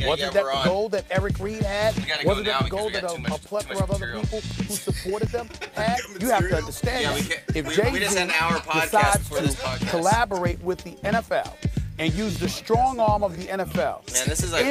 Wasn't that the goal that Eric Reed had? Wasn't that the goal that a plethora of other people who supported them had? You have to understand if Jay-Z decides to collaborate with the NFL and use the strong arm of the NFL. Man, this is like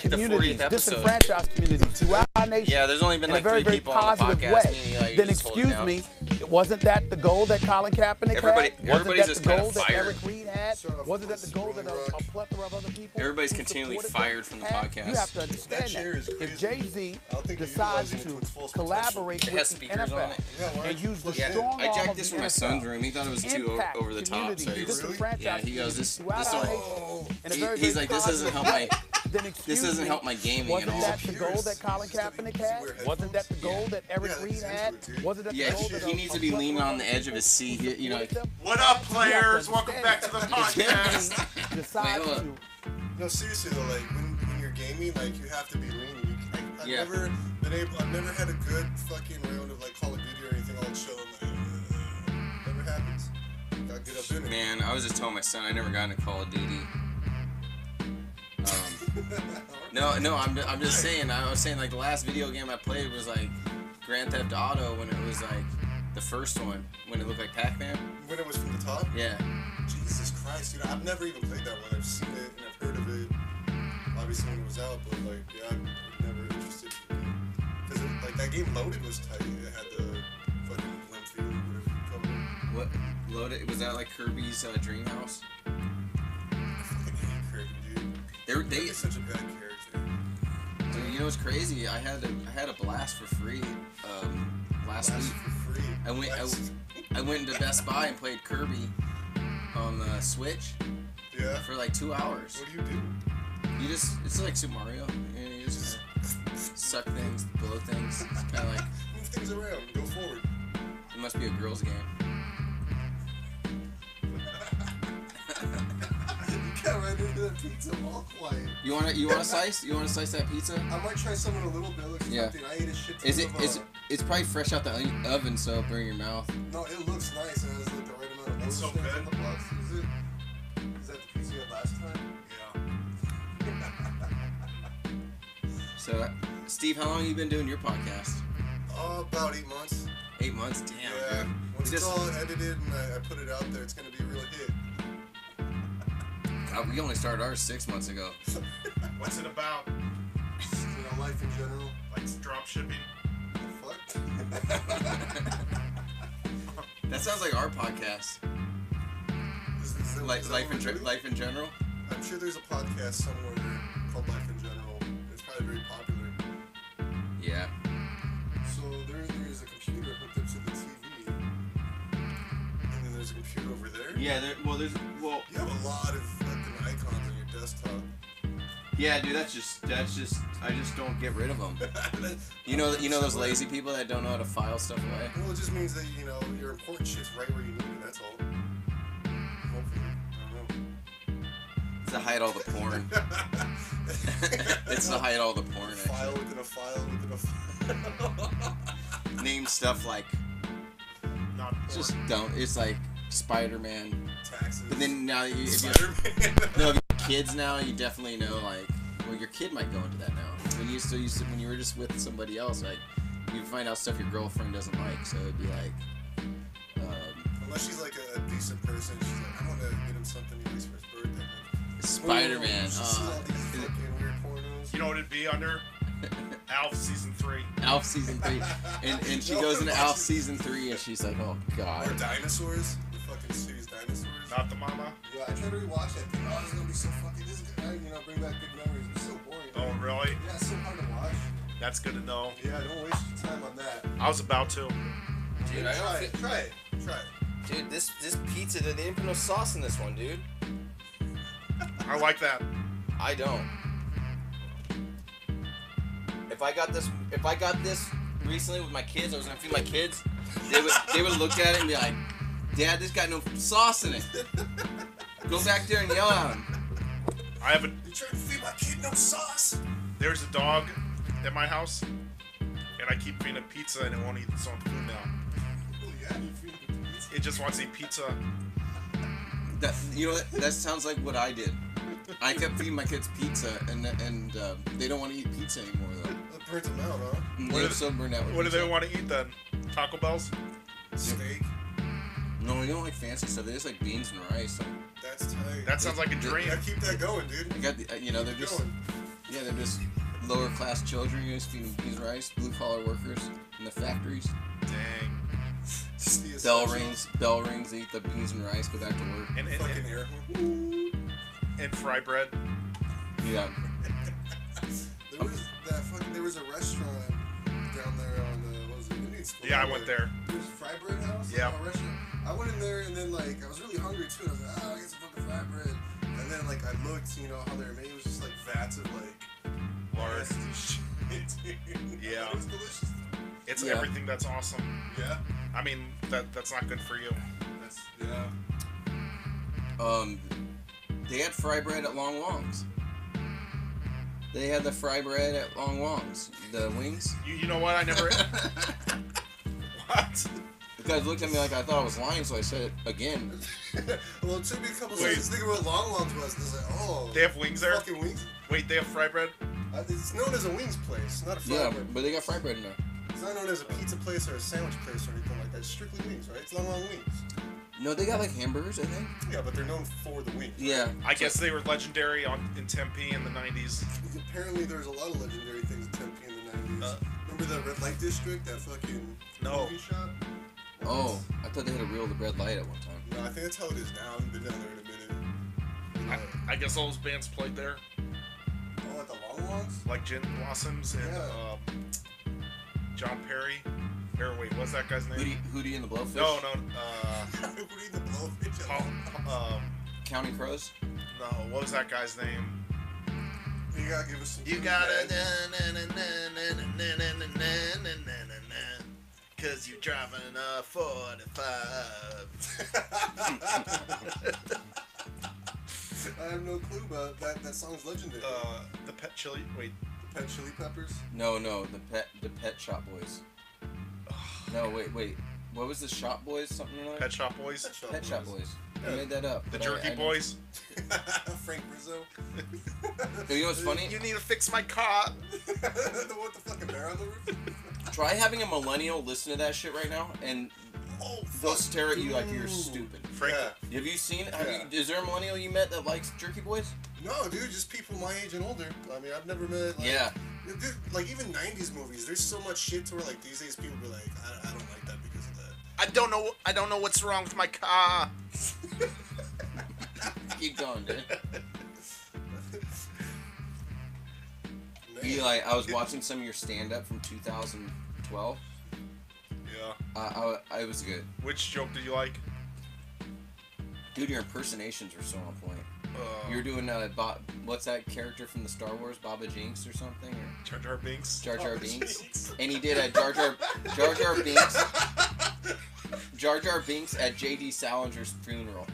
the 40th episode. Disenfranchised communities throughout our nation. Yeah, there's only been like 3 people on the podcast. Way. Then excuse me, wasn't that the goal that Colin Kaepernick had? Everybody's just kind of that fired. Eric Reed had? Wasn't that the goal that a plethora of other people? Everybody's continually fired from the podcast. You have to understand that if Jay-Z decides to collaborate with the NFL and use the strong arm of the NFL, I jacked this from my son's room. He thought it was too over the top. So he goes, this he's like, this doesn't help my gaming at all. Wasn't that the goal that Colin Kaepernick had? Wasn't that the goal that Eric Reed had? Wasn't that the goal that he needs to be leaning on the edge of his seat. You know. What up, players? Welcome back to the podcast. No, seriously though, like when you're gaming, like you have to be leaning. I've never had a good fucking round of like Call of Duty or anything. I'll chill and never happens. Gotta get up in it. Man, I was just telling my son I never got into Call of Duty. No, I'm just saying. I was saying like the last video game I played was like Grand Theft Auto when it was like the first one when it looked like Pac-Man. When it was from the top. Yeah. Jesus Christ, dude! I've never even played that one. I've seen it and I've heard of it. Obviously when it was out, but like I'm never interested in it because like that game Loaded was tight. It had the fucking limp field, whatever you call it. What Loaded? Was that like Kirby's Dream House? I fucking hate Kirby, dude. He's such a bad character. Dude, you know what's crazy? I had a blast for free last week. For free. I went into Best Buy and played Kirby on the Switch. Yeah. For like 2 hours. What do you do? It's like Super Mario. You just suck things, blow things. It's kind of like move things around, go forward. It must be a girl's game. You got right into that pizza all quiet. You wanna slice? You wanna slice that pizza? I might try some in a little bit. Looks tempting. I ate a shit ton It's probably fresh out the oven, so it'll burn your mouth. No, it looks nice. It has like the right amount of it's so good. On the box. Is that the pizza you had last time? So, Steve, how long have you been doing your podcast? About 8 months. 8 months? Damn. Yeah. Dude. Once it's all edited and I put it out there, it's gonna be a real hit. God, we only started ours 6 months ago. What's it about? Life in general. Like drop shipping. The fuck? That sounds like our podcast. Life in general. I'm sure there's a podcast somewhere called Life in General. It's probably very popular. Yeah. So there's a computer hooked up to the TV, and then there's a computer over there. Yeah. You have a lot of fucking icons on your desktop. Yeah, dude. That's just. I just don't get rid of them. You know those lazy people that don't know how to file stuff away. Well, it just means that your important shit's right where you need it. That's all. Hopefully, I don't know. It's to hide all the porn. It's to hide all the porn. File within a file within a file. Name stuff like. Not porn. Just don't. It's like Spider-Man. Taxes. But then now if you kids now, you definitely know like. Well, your kid might go into that now. When you were just with somebody else, like you find out stuff your girlfriend doesn't like. So it'd be like. Unless she's like a decent person, she's like, I want to get him something he likes for his birthday. Spider-Man. See all these fucking weird pornos. You know what it'd be under? Alf season 3. Alf season 3, and she goes into Alf season 3, and she's like, oh god. Or dinosaurs. The fucking series Dinosaurs. Not the mama. Yeah, I tried to rewatch that thing. Oh, it's gonna be so fucking. This is gonna, bring back good memories. It's so boring. Oh, really? Yeah, it's so hard to watch. That's good to know. Yeah, don't waste your time on that. I was about to. Dude, Try it. Dude, this pizza, they didn't put no sauce in this one, dude. I like that. I don't. If I got this recently with my kids, I was gonna feed my kids. They would look at it and be like, "Dad, this got no sauce in it." Go back there and yell at him. You trying to feed my kid no sauce? There's a dog at my house, and I keep feeding it pizza, and it won't eat its own food now. Oh yeah, you feed it pizza. It just wants to eat pizza. That sounds like what I did. I kept feeding my kids pizza, and they don't want to eat pizza anymore though. That burns them out, huh? They're so burned out. What do they want to eat then? Taco Bells? Steak. No, we don't like fancy stuff. They just like beans and rice. Like, That's tight. That sounds like a dream. Yeah, keep that going, dude. I got the, they're just they're just lower class children. You just feed them beans and rice. Blue collar workers in the factories. Dang. Bell rings. They eat the beans and rice. Go back to work. And fucking air horn. And fry bread. Yeah. There was a restaurant down there on what was it? Indian School. Yeah, I went there. It was Fry Bread House. Yeah. A restaurant. I went in there and then like I was really hungry too. And I was like, I'll get some fucking fry bread. And then like I looked, how they were made. It was just like vats of like lard. Shit. Yeah. It was delicious. It's everything that's awesome. Yeah. I mean that's not good for you. They had fry bread at Long Wong's. They had the fry bread at Long Wong's. The wings. You know what? I never. What? The guys looked at me like I thought I was lying, so I said it again. Well, it took me a couple seconds to think of what Long Wong's was. And I was like, oh. They have wings there? Fucking wings? Wait, they have fry bread? It's known as a wings place, not a fry bread. But they got fry bread in there. It's not known as a pizza place or a sandwich place or anything like that. It's strictly wings, right? It's Long Wings. No, they got like hamburgers, I think. Yeah, but they're known for the wings. Yeah. Right? I guess they were legendary in Tempe in the 90s. Apparently there's a lot of legendary things in Tempe in the 90s. Remember the Red Light District? That fucking movie shop? Oh, I thought they had a real red light at one time. No, I think that's how it is now. I haven't been down there in a minute. I guess all those bands played there. Oh, at the Long Wongs? Like Gin Blossoms and John Perry. Or wait, what's that guy's name? Hootie and the Blowfish? No. Hootie and the Blowfish. Counting Crows? No, what was that guy's name? You gotta give us some. You gotta cause you're driving a 45. I have no clue about that. That song's legendary. The Pet Chili. Wait. The Pet Chili Peppers? No, the Pet Shop Boys. No, wait. What was the Shop Boys? Something like that? Pet Shop Boys? Pet Shop Boys. I made that up. The Jerky Boys? Frank Rizzo? You know what's funny? You need to fix my car. The what the fucking bear on the roof? Try having a millennial listen to that shit right now, and they'll stare at you like you're stupid. Frank. Yeah. Have you seen? Is there a millennial you met that likes Jerky Boys? No, dude, just people my age and older. I mean, I've never met. Dude, like even '90s movies. There's so much shit to where like these days people be like, I don't like that because of that. I don't know what's wrong with my car. Keep going, dude. Eli, I was watching some of your stand-up from 2012. Yeah. I was good. Which joke did you like? Dude, your impersonations are so on point. You're doing what's that character from the Star Wars, Baba Jinx or something? Or Jar Jar Binks. Jar Jar Binks. And he did a Jar Jar Binks at J.D. Salinger's funeral.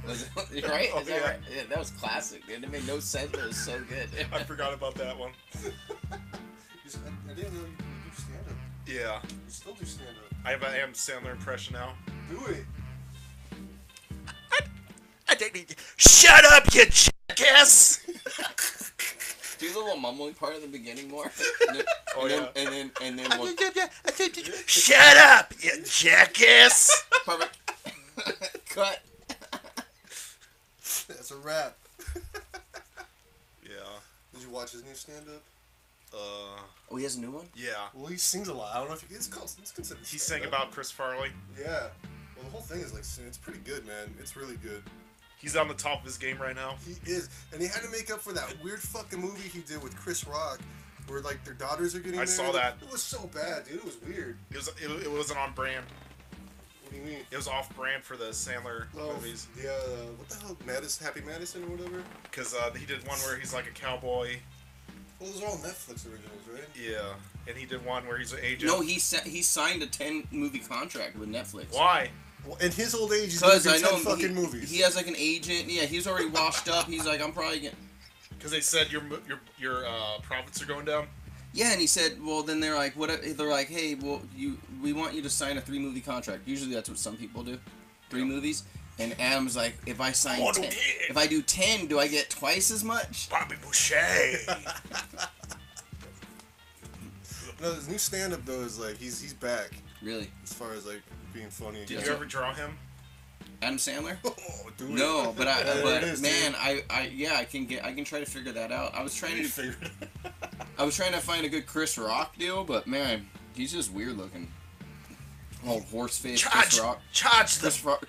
Was it, right? Oh, Is that right? Yeah, that was classic, dude. It made no sense, but it was so good. I forgot about that one. I didn't know you do stand-up. Yeah. You still do stand-up. I have an Adam Sandler impression now. Do it. Shut up, you jackass! Do the little mumbling part at the beginning more. And then we'll... Shut up, you jackass! Perfect. Cut. That's a wrap. Yeah. Did you watch his new stand-up? Oh, he has a new one? Yeah. Well, he sings a lot. I don't know if it's considered. He sang about Chris Farley. Yeah. Well, the whole thing is like, it's pretty good, man. It's really good. He's on the top of his game right now. He is, and he had to make up for that weird fucking movie he did with Chris Rock, where like their daughters are getting married. I saw that. It was so bad, dude. It was weird. It wasn't on brand. What do you mean? It was off brand for the Sandler movies. Yeah. What the hell, Happy Madison or whatever? Because he did one where he's like a cowboy. Well, those are all Netflix originals, right? Yeah, and he did one where he's an agent. No, he signed a 10-movie contract with Netflix. Why? Well, in his old age, he's gonna do 10 fucking movies. He has like an agent. Yeah, he's already washed up. He's like, I'm probably getting. Because they said your profits are going down. Yeah, and he said, well, then they're like, what? They're like, hey, well, we want you to sign a 3-movie contract. Usually that's what some people do, 3 movies. And Adam's like, if I sign 10, if I do 10, do I get twice as much? Bobby Boucher. No, his new stand-up though is like he's back. Really? As far as like being funny. Did you ever draw him? Adam Sandler? Oh, dude. No, but man, I can try to figure that out. I was trying to find a good Chris Rock deal, but man, he's just weird looking. Old horse face. Chris Rock.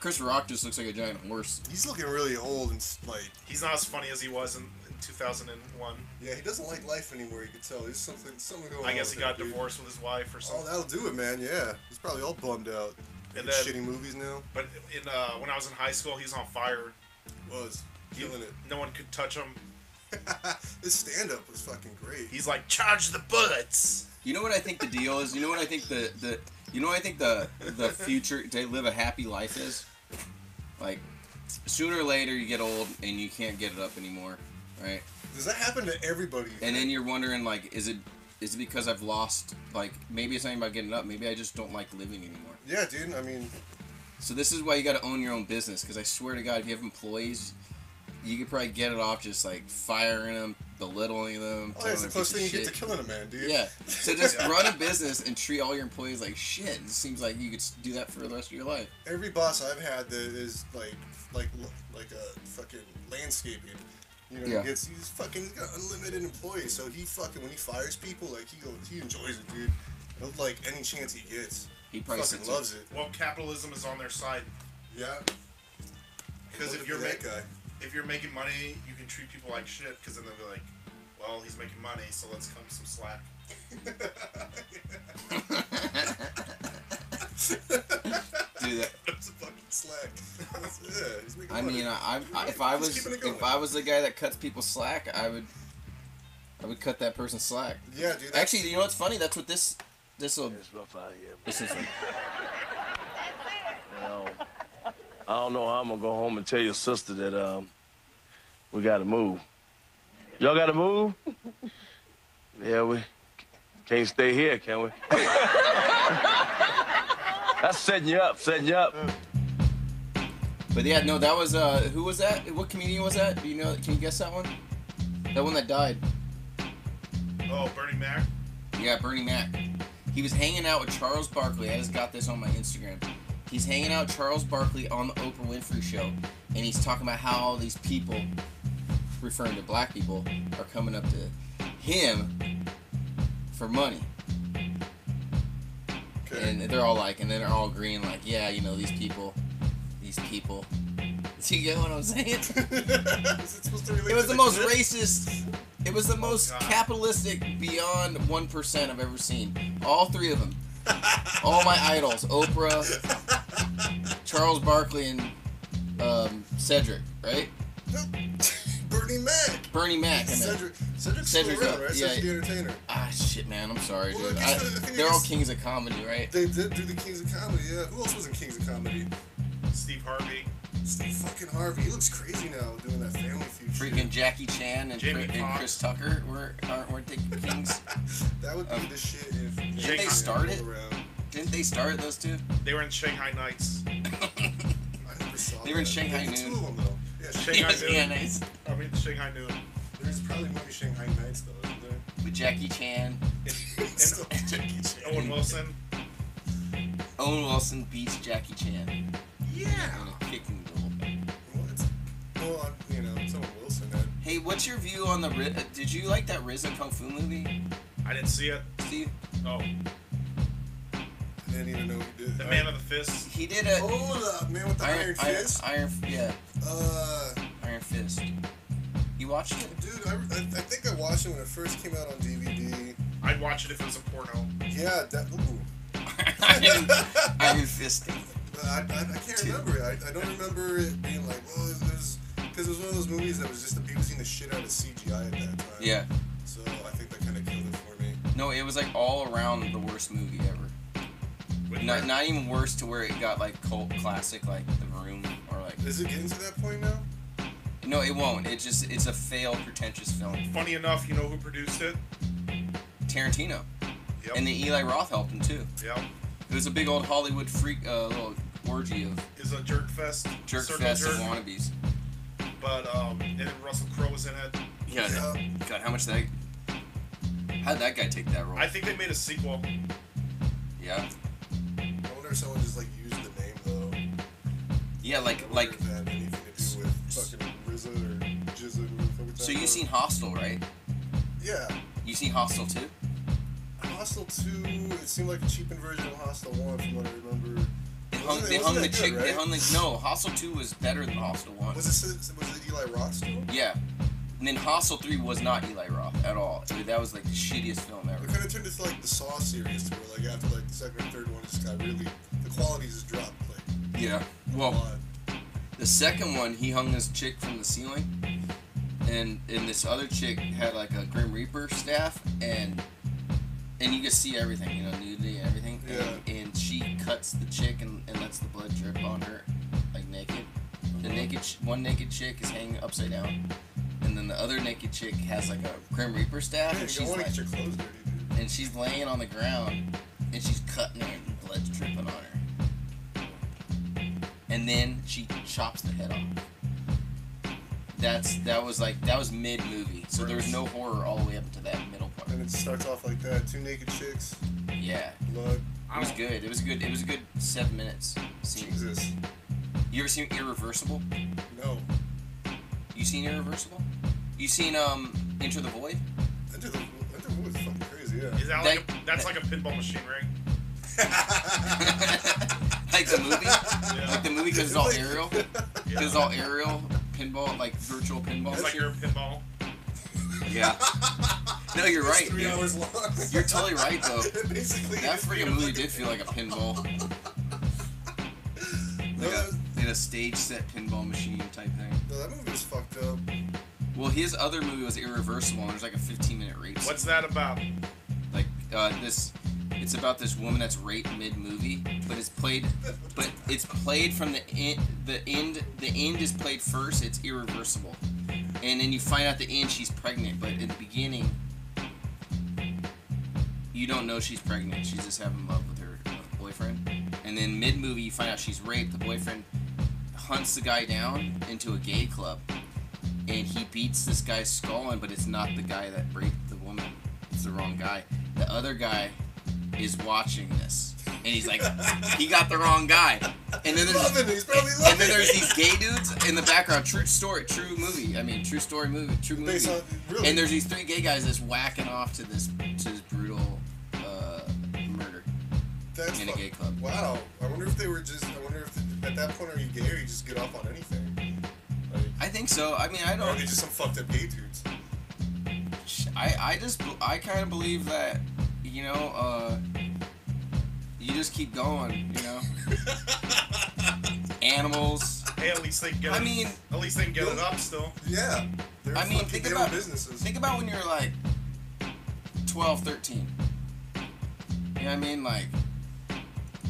Chris Rock just looks like a giant horse. He's looking really old and like. He's not as funny as he was in 2001. Yeah, he doesn't like life anymore. You can tell. There's something going on. I guess he got divorced with his wife or something. Oh, that'll do it, man. Yeah, he's probably all bummed out. And then, shitty movies now. But when I was in high school, he's on fire. Killing it. No one could touch him. His stand-up was fucking great. He's like, charge the bullets. You know what I think the deal is? You know what I think the future to live a happy life is? Like, sooner or later you get old and you can't get it up anymore, right? Does that happen to everybody? And then you're wondering, like, is it because I've lost, like, maybe it's not even about getting up, maybe I just don't like living anymore. Yeah, dude, I mean... So this is why you gotta own your own business, because I swear to God, if you have employees, you could probably get it off just, like, firing them, belittling them. Oh, that's the closest thing you get to killing a man, dude. Yeah. So just run a business and treat all your employees like shit. It seems like you could do that for the rest of your life. Every boss I've had that is, like a fucking landscaping... You know, he's got unlimited employees, so he fucking, when he fires people, like, he enjoys it, dude. Like, any chance he gets. He probably fucking loves it. Well, capitalism is on their side. Yeah. Because if you're making money, you can treat people like shit, because then they'll be like, well, he's making money, so let's cut him some slack. Do that. That's a fucking slack. Yeah, he's making money. If I was the guy that cuts people slack, I would cut that person slack. Yeah, dude. Actually, you know what's funny? That's what this will. It's rough out here. This is. I don't know how I'm gonna go home and tell your sister that we gotta move. Y'all gotta move? Yeah, we can't stay here, can we? That's setting you up. But yeah, no, that was who was that? What comedian was that? Do you know? Can you guess that one? That one that died. Oh, Bernie Mac. Yeah, Bernie Mac. He was hanging out with Charles Barkley. I just got this on my Instagram. He's hanging out with Charles Barkley on the Oprah Winfrey Show, and he's talking about how all these people, referring to black people, are coming up to him for money. Okay. And they're all like, and then they're all agreeing, like, yeah, you know, these people. Do you get what I'm saying? It was the most racist. It was the most capitalistic beyond 1% I've ever seen. All three of them. All my idols. Oprah, Charles Barkley, and Cedric, right? Bernie Mac. Cedric's still around, right? Yeah. Cedric the Entertainer. Ah, shit, man. I'm sorry, Well, dude. They're all kings of comedy, right? They did do the Kings of Comedy, yeah. Who else was in Kings of Comedy? Steve Harvey. Steve fucking Harvey. He looks crazy now doing that Family Feud shit. Freaking Jackie Chan and Chris Tucker weren't they kings? That would be the shit if... Didn't they start it? Didn't they start those two? They were in Shanghai Nights. I never saw They were in Shanghai Noon. Two of them, though. Yeah, Shanghai Noon. Nice. I mean, Shanghai Noon. There's probably a movie Shanghai Nights, though, isn't there? With Jackie Chan. and Jackie Chan. Owen Wilson. Owen Wilson beats Jackie Chan. Yeah. In a kicking duel. Well, you know, it's Owen Wilson. Hey, what's your view on the... did you like that RZA Kung Fu movie? I didn't see it. Steve? Oh. I didn't even know he did. The Man of the Fist. He did a... Oh, the man with the iron fist? Iron Fist. You watched it? Dude, I think I watched it when it first came out on DVD. I'd watch it if it was a porno. Yeah, that... Ooh. Iron Fisting. I can't remember it. I don't remember it being like, well, because it was one of those movies that was just abusing the shit out of CGI at that time. Yeah. So I think that kind of killed it for me. No, it was like all around the worst movie ever. Not even worse to where it got like cult classic like The Room or like. Is it getting to that point now? No, it won't. It's a failed, pretentious film. Funny enough, you know who produced it? Tarantino. Yep. And the Eli Roth helped him too. Yep. It was a big old Hollywood freak, little orgy of... Is a jerk fest. Jerk fest of wannabes. But, and Russell Crowe was in it. Yeah. God, how much that... How'd that guy take that role? I think they made a sequel. Yeah. I wonder if someone just, like, used the name, though. Yeah, like... If that had anything to do with fucking RZA or Jizza. So you've seen Hostel, right? Yeah. You seen Hostel 2? Hostel 2, it seemed like a cheapened version of Hostel 1 from what I remember. No, Hostel 2 was better than Hostel 1. Was it Eli Roth still? Yeah. And then Hostel 3 was not Eli Roth at all. Dude, that was like the shittiest film ever. It kind of turned into like the Saw series to where like after like the second or third one it just got really, the quality just dropped like. Yeah. Well, the second one he hung this chick from the ceiling, and this other chick had like a Grim Reaper staff, and you could see everything, you know, nudity and everything. Yeah. And she cuts the chick and lets the blood drip on her, like naked. The one naked chick is hanging upside down, and then the other naked chick has like a Grim Reaper staff, and she's like, get your clothes dirty, dude. And she's laying on the ground, and she's cutting her, and blood's dripping on her. And then she chops the head off. That was mid movie, so there was no horror all the way up to that middle part. And it starts off like that, 2 naked chicks. Yeah. Blood. It was good. It was a good 7 minutes. Scene. Jesus. You ever seen Irreversible? No. You seen Irreversible? You seen Enter the Void? Enter the Void is fucking crazy, yeah. Is that that's like a pinball machine, right? Like the movie? Yeah. Like the movie because it's all aerial? Because it's all aerial pinball, like virtual pinball. It's like your pinball. Yeah. No, you're right. 3 hours long. You're totally right, though. Basically, that freaking movie did feel like a pinball. Like a stage set pinball machine type thing. No, that movie was fucked up. Well, his other movie was Irreversible, and there's like a 15-minute rape scene. What's that about? Like, it's about this woman that's raped mid-movie, but it's played from the end. The end is played first. It's irreversible, and then you find out the end she's pregnant, but in the beginning, you don't know she's pregnant. She's just having love with her boyfriend, and then mid-movie you find out she's raped. The boyfriend hunts the guy down into a gay club, and he beats this guy's skull in, but it's not the guy that raped the woman. It's the wrong guy. The other guy is watching this, and he's like, he got the wrong guy. And then there's these gay dudes in the background. True story movie. And there's these 3 gay guys that's whacking off to this brutal murder in a gay club. Wow. I wonder if at that point are you gay or you just get off on anything? Like, I think so. I mean, I don't. Or are they just some fucked up gay dudes? I kind of believe that, you know, you just keep going, you know. Animals. Hey, at least they can get it up still. Yeah. I mean, think about when you're like 12, 13. You know what I mean? Like,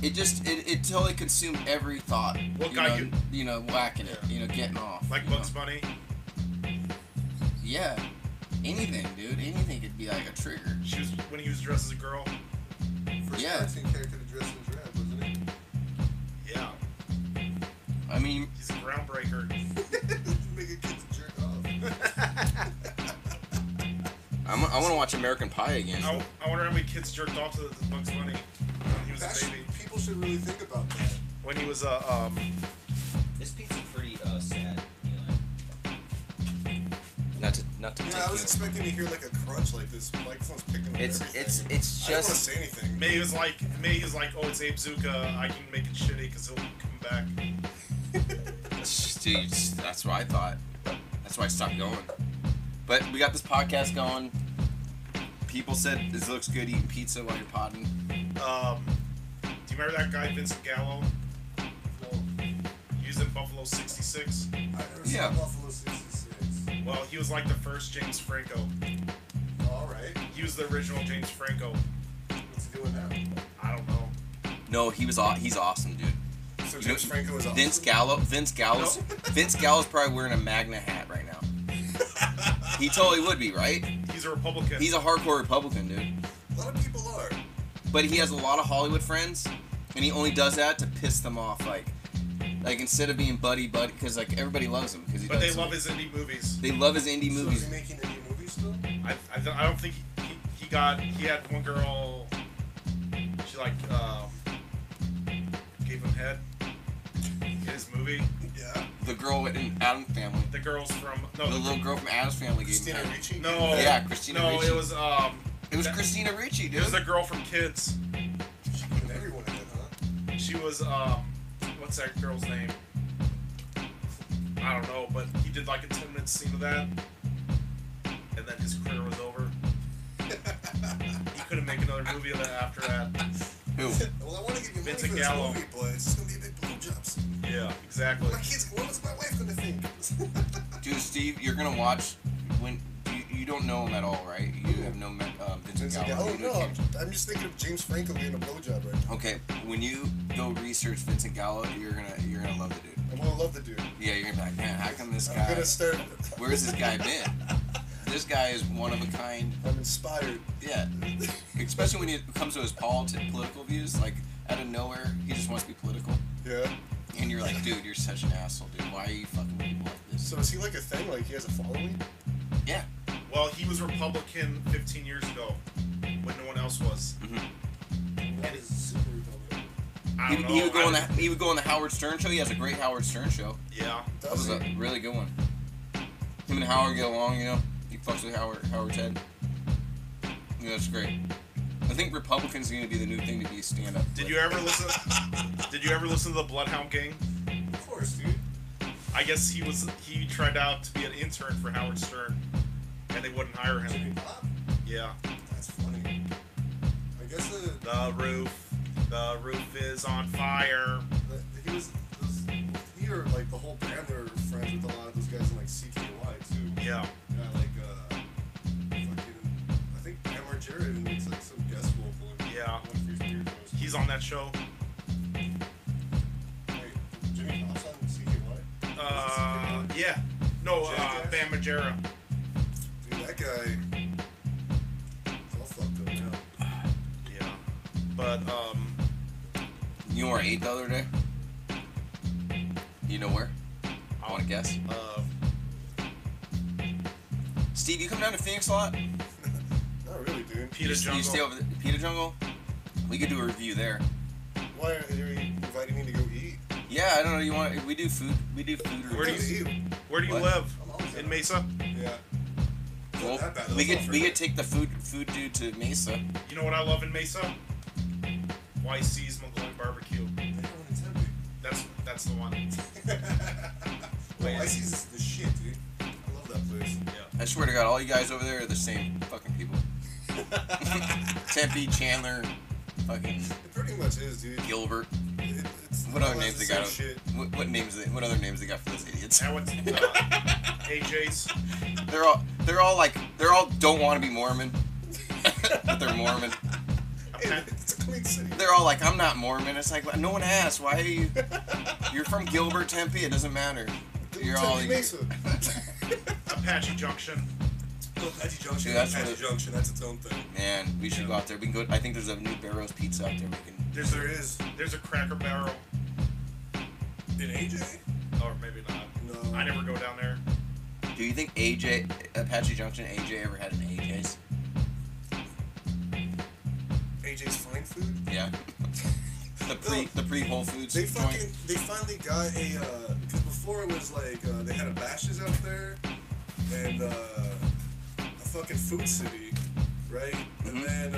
it totally consumed every thought. What got you? You know, whacking it, you know, getting off. Like Bugs Bunny? Yeah. Anything, dude. Anything could be like a trigger. When he was dressed as a girl. First cartoon character to dress in drag, wasn't he? Yeah. I mean, he's a groundbreaker. Making kids jerk off. I want to watch American Pie again. I wonder how many kids jerked off to Bugs Bunny when he was a baby. People should really think about that. When he was This pizza's pretty sad. Not to I was expecting to hear like a crunch like this. Microphone's picking up everything. It's just. I don't want to say anything. May was like, oh, it's Abe Zuka. I can make it shitty because he'll come back. Dude, that's what I thought. That's why I stopped going. But we got this podcast going. People said this looks good eating pizza while you're podding. Do you remember that guy Vincent Gallo? He was in Buffalo 66. I never saw Buffalo 66. Well, he was like the first James Franco. All right. He was the original James Franco. What's he doing now? I don't know. No, he's awesome, dude. So James Franco is awesome? Vince Gallo's probably wearing a Magna hat right now. He totally would be, right? He's a Republican. He's a hardcore Republican, dude. A lot of people are. But he has a lot of Hollywood friends, And he only does that to piss them off, like instead of being buddy, because like everybody loves him because he. But they love his indie movies. They love his indie movies. So is he making indie movies still? I don't think he had one girl. She like gave him head in his movie. Yeah. The girl in Addams Family. The girl's from the little girl from Addams Family gave him head. Ricci? No. Yeah, Christina Ricci. No, it was Christina Ricci, dude. It was the girl from Kids. She put everyone in it, huh? She was what's that girl's name? I don't know, but he did like a 10-minute scene of that, and then his career was over. He couldn't make another movie of that after that. Who? Well, I want to give you money Vincent for Gallo. this movie, but it's just gonna be a big blowjob scene. Yeah, exactly. My kids, what was my wife gonna think? Dude, Steve, you're gonna watch when you don't know him at all, right? You have no Vincent Gallo. Oh no, I'm just thinking of James Franco getting a blowjob right now. Okay, when you go research Vincent Gallo, you're gonna love the dude. I'm gonna love the dude. Yeah, you're gonna be like, man, how come this guy? I'm gonna start. Where's this guy been? This guy is one of a kind. I'm inspired. Yeah, especially when it comes to his political views. Like out of nowhere, he just wants to be political. Yeah. And you're like, dude, you're such an asshole, dude. Why are you fucking people like this? So is he like a thing? Like he has a following? Yeah. Well, he was Republican 15 years ago, when no one else was. Mm-hmm. What is super Republican? I don't know. He would go on the Howard Stern show. He has a great Howard Stern show. Yeah. That was a really good one. Him and Howard get along, you know. He fucks with Howard's head. Yeah, that's great. I think Republicans are gonna be the new thing to be stand up. Did you ever listen to the Bloodhound Gang? Of course, dude. I guess he tried out to be an intern for Howard Stern, and they wouldn't hire him. Jimmy Bob? Yeah. That's funny. I guess the roof is on fire. He or like the whole band were friends with a lot of those guys in like CKY too. Yeah. Yeah, like fucking, I think Bam Margera even makes like some guest vocal. Yeah. He's on that show. Wait, Jimmy Bob's on CKY? Yeah. No, Bam Margera. Dude, that guy. It's all fucked up now. Yeah. But You know where I ate the other day? You know where? I want to guess. Steve, you come down to Phoenix a lot? Not really, dude. Pita Jungle. You stay over the Pita Jungle? We could do a review there. Why are you inviting me to go eat? Yeah, I don't know. You want? We do food. We do food reviews. Where do you live? In Mesa? Yeah. Well, we could take the food dude to Mesa. You know what I love in Mesa? YC's Mongolian barbecue. That's the one. Well, YC's is the shit, dude. I love that place. Yeah. I swear to God, all you guys over there are the same fucking people. Tempe, Chandler, fucking. It pretty much is, dude. Gilbert. It's What other names they got? shit. What other names they got for those idiots? Now what's AJ's? They're all don't want to be Mormon, but they're Mormon. It's a clean city. They're all like, I'm not Mormon. It's like, no one asked. Why are you? You're from Gilbert, Tempe. It doesn't matter. You're all. Mesa. Apache Junction. Apache Junction. Dude, that's Apache Junction. That's its own thing. Man, we should go out there. We can go. I think there's a new Barrows Pizza out there. We can. There's a Cracker Barrel. In AJ? Or maybe not. No. I never go down there. Do you think Apache Junction, AJ ever had an AJ's? AJ's Fine Food? Yeah. the pre Whole Foods. They joint. they finally got a because before it was like they had a Bash's out there and a fucking Food City, right? Mm-hmm. And then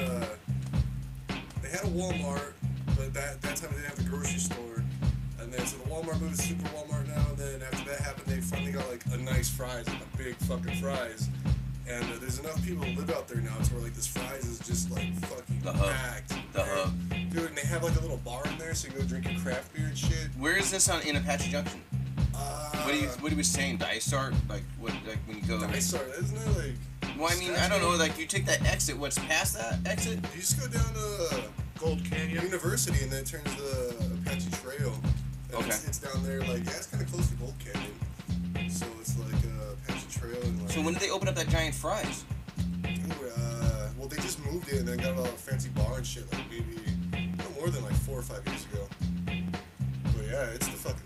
they had a Walmart, but that time they didn't have the grocery store. And then so the Walmart moved to Super Walmart now, and then after that happened, they finally got like a nice Fry's, like a big fucking Fry's. And there's enough people who live out there now to where like this Fry's is just like fucking packed. The hub. Dude, and they have like a little bar in there so you can go drink your craft beer and shit. Where is this in Apache Junction? What are we saying? Dysart? Like what? Like when you go? Dysart, isn't it like? Well, I mean, I don't know. Like you take that exit. What's past that exit? You just go down to Gold Canyon University, and then it turns to the Apache Trail. And Okay. It's down there, like it's kind of close to Gold Canyon. So it's like Apache Trail and like. So when did they open up that giant Fry's? Dude, well, they just moved it and then got a fancy bar and shit. Like maybe no more than like 4 or 5 years ago.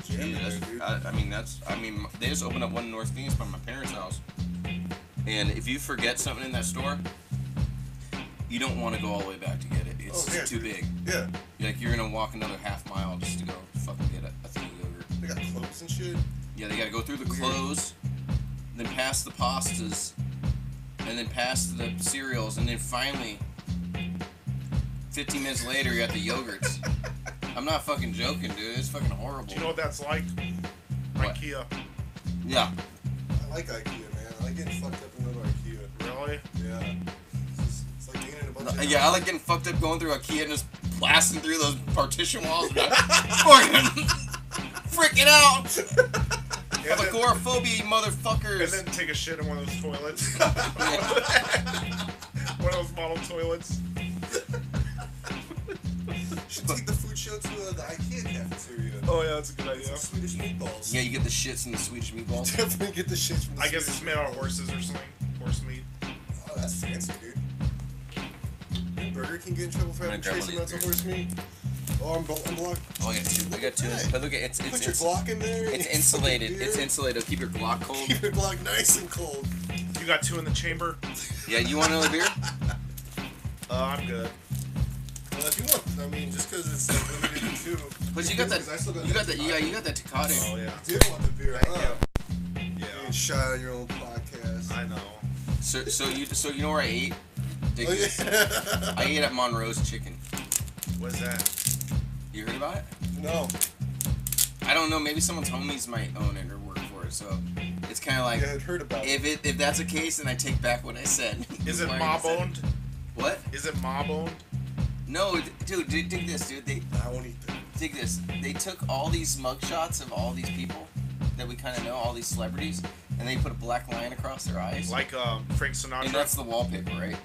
I mean, they just opened up one in North Phoenix by my parents' house. And if you forget something in that store, you don't want to go all the way back to get it. It's too big. Yeah. You're gonna walk another half mile just to go fucking get a thing of yogurt. They got clothes and shit. Yeah, they gotta go through the clothes, then past the pastas, and then past the cereals, and then finally, 15 minutes later, you're at the yogurts. I'm not fucking joking, dude. It's fucking horrible. Do you know what that's like? What? IKEA. Yeah. I like IKEA, man. I like getting fucked up and go to IKEA. Really? Yeah. It's like being in a bunch of... Yeah, I like getting fucked up going through IKEA and just blasting through those partition walls and fucking freaking out. Have agoraphobia, you motherfuckers. And then take a shit in one of those toilets. One of those model toilets. Should take the food show to the IKEA cafeteria. Oh yeah, that's a good idea. Some Swedish meatballs. Yeah, you get the shits and the Swedish meatballs. Definitely get the shits from the I guess it's made out of horses or something. Horse meat. Oh, that's fancy, dude. Did Burger King get in trouble for having trace amounts of horse meat? Oh, I'm blocked. Oh, I got two. But look at it's Put your Glock in there. It's insulated. It's insulated. Keep your Glock cold. Keep your Glock nice and cold. You got two in the chamber? Yeah, you want another beer? I'm good. Well, if you want, I mean, just because it's like limited to two. But you got that. You got that. Yeah, you got that Tecate. Oh yeah. You did want the beer, huh? Yeah. You shot on your own podcast. I know. So you know where I ate? Dig Oh, this. yeah. I ate at Monroe's Chicken. What's that? You heard about it? No. I don't know. Maybe someone's homies might own it or work for it. So it's kind of like Yeah, I'd heard about it. if that's the case, then I take back what I said. Is it mob owned? What? Is it mob owned? No, dude. Dig this, dude. I won't eat that. Dig this. They took all these mugshots of all these people that we kind of know, all these celebrities, and they put a black line across their eyes. Like Frank Sinatra. And that's the wallpaper, right?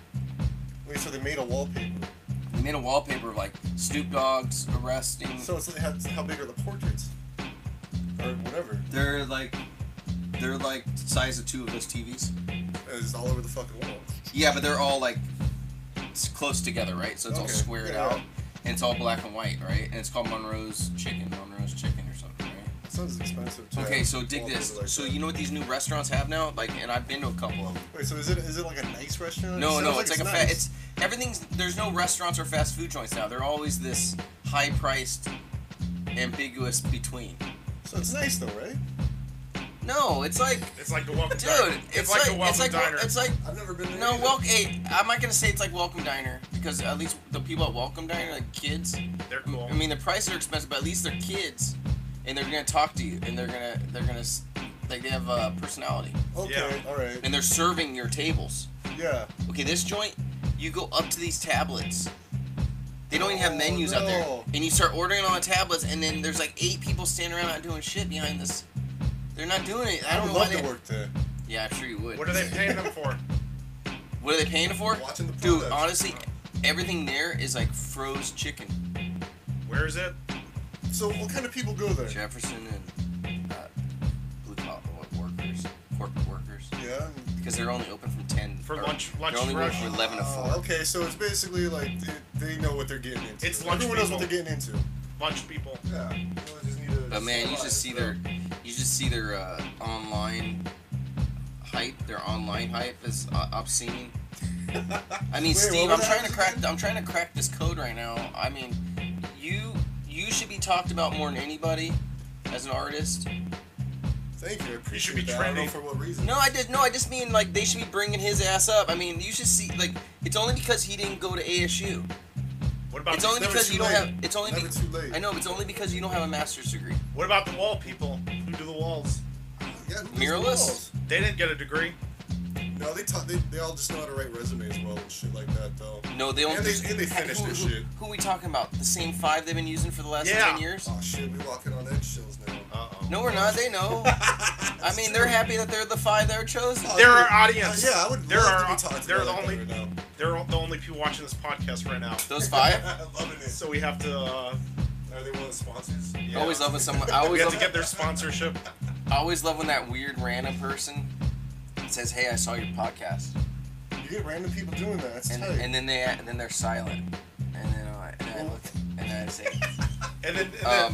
Wait, so they made a wallpaper. They made a wallpaper of like Snoop Dogg's arresting. So it's like, how big are the portraits? Or whatever. They're like the size of two of those TVs. It's all over the fucking wall. Yeah, but they're all like close together, right? So it's all squared out, and it's all black and white, right? And it's called Monroe's Chicken or something, right? That sounds expensive too. Okay, so dig this. Like so that. you know what these new restaurants have now? Like, and I've been to a couple of them. Wait, so is it like a nice restaurant? No, It it's like nice. it's everything's. There's no restaurants or fast food joints now. They're always this high-priced, ambiguous between. So it's nice though, right? No, it's like. It's like the Welcome Dude, Diner. it's like like the Welcome Diner. It's like I've never been there. no, either. hey, I'm not gonna say it's like Welcome Diner because at least the people at Welcome Diner, like kids, They're cool. I mean, the prices are expensive, but at least they're kids, and they're gonna talk to you, and they're gonna like they have personality, Okay, Yeah. all right. and they're serving your tables. Yeah. Okay, this joint, you go up to these tablets. They don't even have menus out there, no. and you start ordering on the tablets, and then there's like 8 people standing around not doing shit behind this. They're not doing it. I I don't would know love why to they. work there. Yeah, I'm sure you would. What are they paying them for? What are they paying it for? Watching the Dude, products. honestly, everything there is like froze chicken. Where is it? So what kind of people go there? Jefferson and blue collar workers, corporate workers, Yeah. because they're only open from 10 For or- lunch They're only open rush? from 11 to 4. Okay, so it's basically like they know what they're getting into. It's lunch Everyone knows what people. they're getting into. Bunch people. Yeah. You know, just need to But man, you survive, just see so. their online hype. Their online hype is obscene. I mean, Wait, Steve, what I'm trying was to that crack. I'm trying to crack this code right now. I mean, you should be talked about more than anybody as an artist. Thank you. I appreciate should be that. I don't know trending. for what reason. No, I just mean like they should be bringing his ass up. I mean, you should see like it's only because he didn't go to ASU. What about It's only never because too you don't late. have. It's only. Never too late. I know, but it's only because you don't have a master's degree. what about the wall people who do the walls? Yeah, who does the Muralists? walls? They didn't get a degree. No, they all just know how to write resumes well and shit like that though. No, they don't. And they finish who, this who, shit. who are we talking about? The same 5 they've been using for the last Yeah. 10 years? Oh shit, we walking on eggshells now. Uh-oh. No, we're not. They know. I mean, they're happy that they're the 5 that are chosen. They're our audience. Yeah, I would They're love our- to be talked they're about the like only- that right now. They're the only people watching this podcast right now. Those 5? I'm loving it. So we have to. Are they one of the sponsors? I always love when someone. We I always have love, to get their sponsorship. I always love when that weird random person says, "Hey, I saw your podcast," You get random people doing that. That's and tight. then they're silent, and then I look. And then I say, and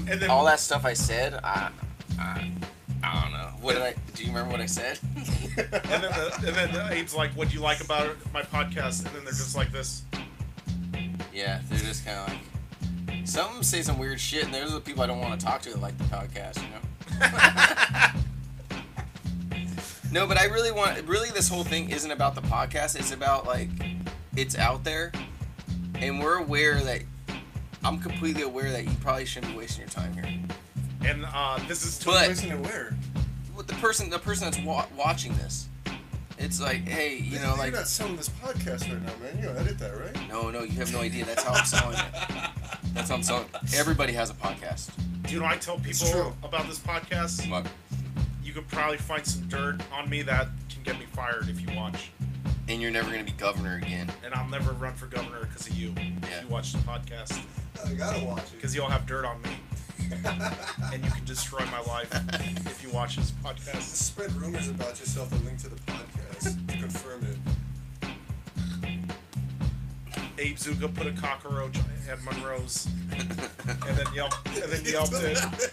then all that stuff I said, I don't know. What did I? Do you remember what I said? and then Abe's like, "What do you like about my podcast?" And then they're just like this. Yeah, they're just kind of like. Some of them say some weird shit, and those are the people I don't want to talk to that like the podcast, you know? No, but I really this whole thing isn't about the podcast. It's about, like, it's out there, and we're aware that, I'm completely aware that you probably shouldn't be wasting your time here. And this is... Wasting it where? The person that's watching this. It's like, hey, you know, like... You're not selling this podcast right now, man. You don't edit that, right? No, you have no idea. That's how I'm selling it. That's how I'm selling it. Everybody has a podcast. Do you know I tell people about this podcast? What? You could probably find some dirt on me that can get me fired if you watch. And you're never going to be governor again. And I'll never run for governor because of you. Yeah. If you watch the podcast. I gotta watch it. Because you'll have dirt on me. And you can destroy my life if you watch this podcast. Just spread rumors about yourself and link to the podcast to confirm it. Abe Zuka put a cockroach at Monroe's, and then yelped it.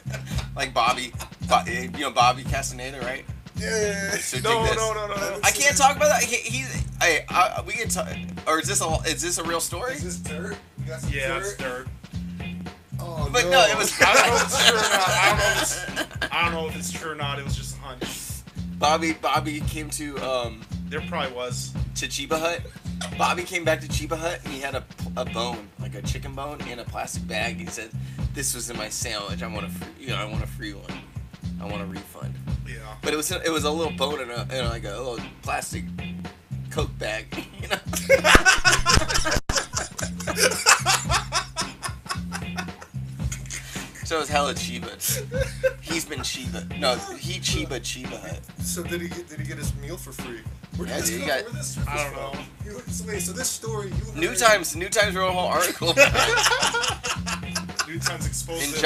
Like Bobby Castaneda, right? Yeah. So No. I can't talk about that. We can talk. Or is this a real story? Is this dirt? We got some Yeah, dirt? it's dirt. Oh, But no, it was. I don't know if it's true or not. I don't know if it's true or not. It was just a hunch. Bobby came to There probably was. to Chiba Hut. Bobby came back to Chiba Hut and he had a bone, like a chicken bone, in a plastic bag. He said, "This was in my sandwich. I want a free one. I want a refund." Yeah. But it was a little bone in like a little plastic Coke bag, you know. So it was hella Chiba. He's been Chiba. No, he Chiba Hut. So did he get his meal for free? Where did this come from? I don't know. So this story, New Times wrote a whole article. New Times exposed And it.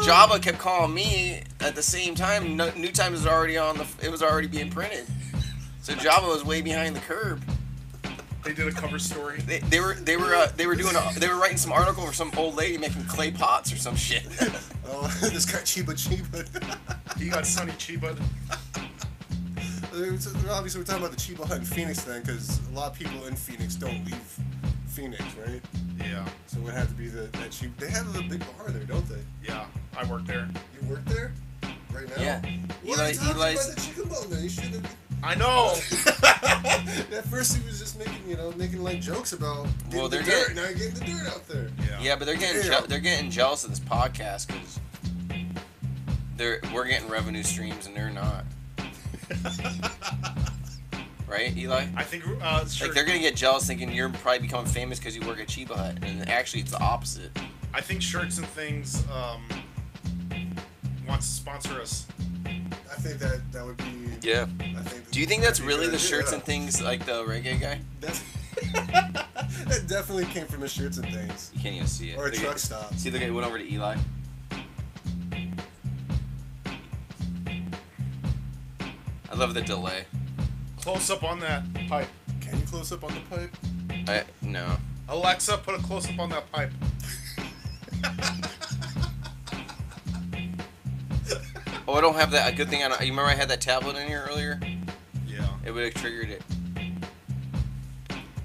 Java kept calling me at the same time. New Times was already it was already being printed. So Java was way behind the curve. They did a cover story. They were writing some article for some old lady making clay pots or some shit. Oh, this guy Chiba. He got Sonny Chiba. Obviously, we're talking about the Chiba Hut in Phoenix then, because a lot of people in Phoenix don't leave Phoenix, right? Yeah. So it would have to be that Chiba. They have a big bar there, don't they? Yeah. I work there. You work there? Right now? Yeah. What are you talking about the chicken bone then? You shouldn't have... I know. At first he was just making like jokes about getting they're the dirt. Now you're getting the dirt out there. Yeah, but they're getting jealous of this podcast because we're getting revenue streams and they're not. Right, Eli? I think sure. Like they're gonna get jealous thinking you're probably becoming famous because you work at Chiba Hut, and actually it's the opposite. I think Shirts and Things wants to sponsor us. I think that would be. Yeah. Do you think that's really the good. Shirts and Things, like the reggae guy? That definitely came from the Shirts and Things. You can't even see it. Or a truck stop. See, look, it went over to Eli. I love the delay. Close up on that pipe. Can you close up on the pipe? No. Alexa, put a close up on that pipe. Oh, I don't have that. A good thing you remember I had that tablet in here earlier? Yeah. It would have triggered it.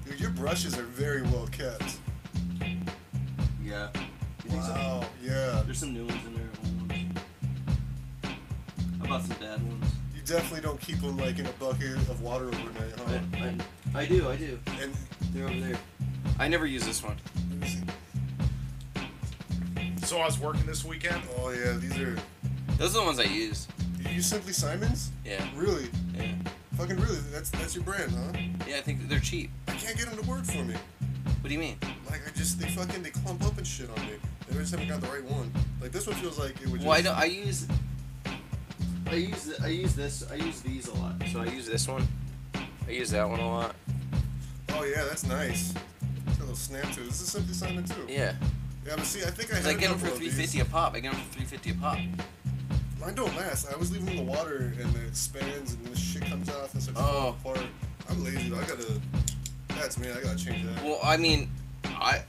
Dude, your brushes are very well kept. Yeah. Wow. Yeah. There's some new ones in there. Old ones. How about some bad ones? You definitely don't keep them like in a bucket of water overnight, huh? I do. And They're over there. I never use this one. So I was working this weekend. Oh yeah, these are. Those are the ones I use. You use Simply Simons? Yeah. Really? Yeah. Fucking really? That's your brand, huh? Yeah, I think they're cheap. I can't get them to work for me. What do you mean? Like they clump up and shit on me. They just haven't got the right one. Like this one feels like it would just. Well, I use this. I use these a lot. So I use this one. I use that one a lot. Oh yeah, that's nice. It's got a little snap to it. This is Simply Simon too. Yeah. Yeah, but see, I think I had I a get them couple for of these. $3.50 a pop. Mine don't last. I always leave them in the water and it expands and this shit comes off and starts falling apart. I'm lazy though. That's me. I gotta change that. Well, I mean, I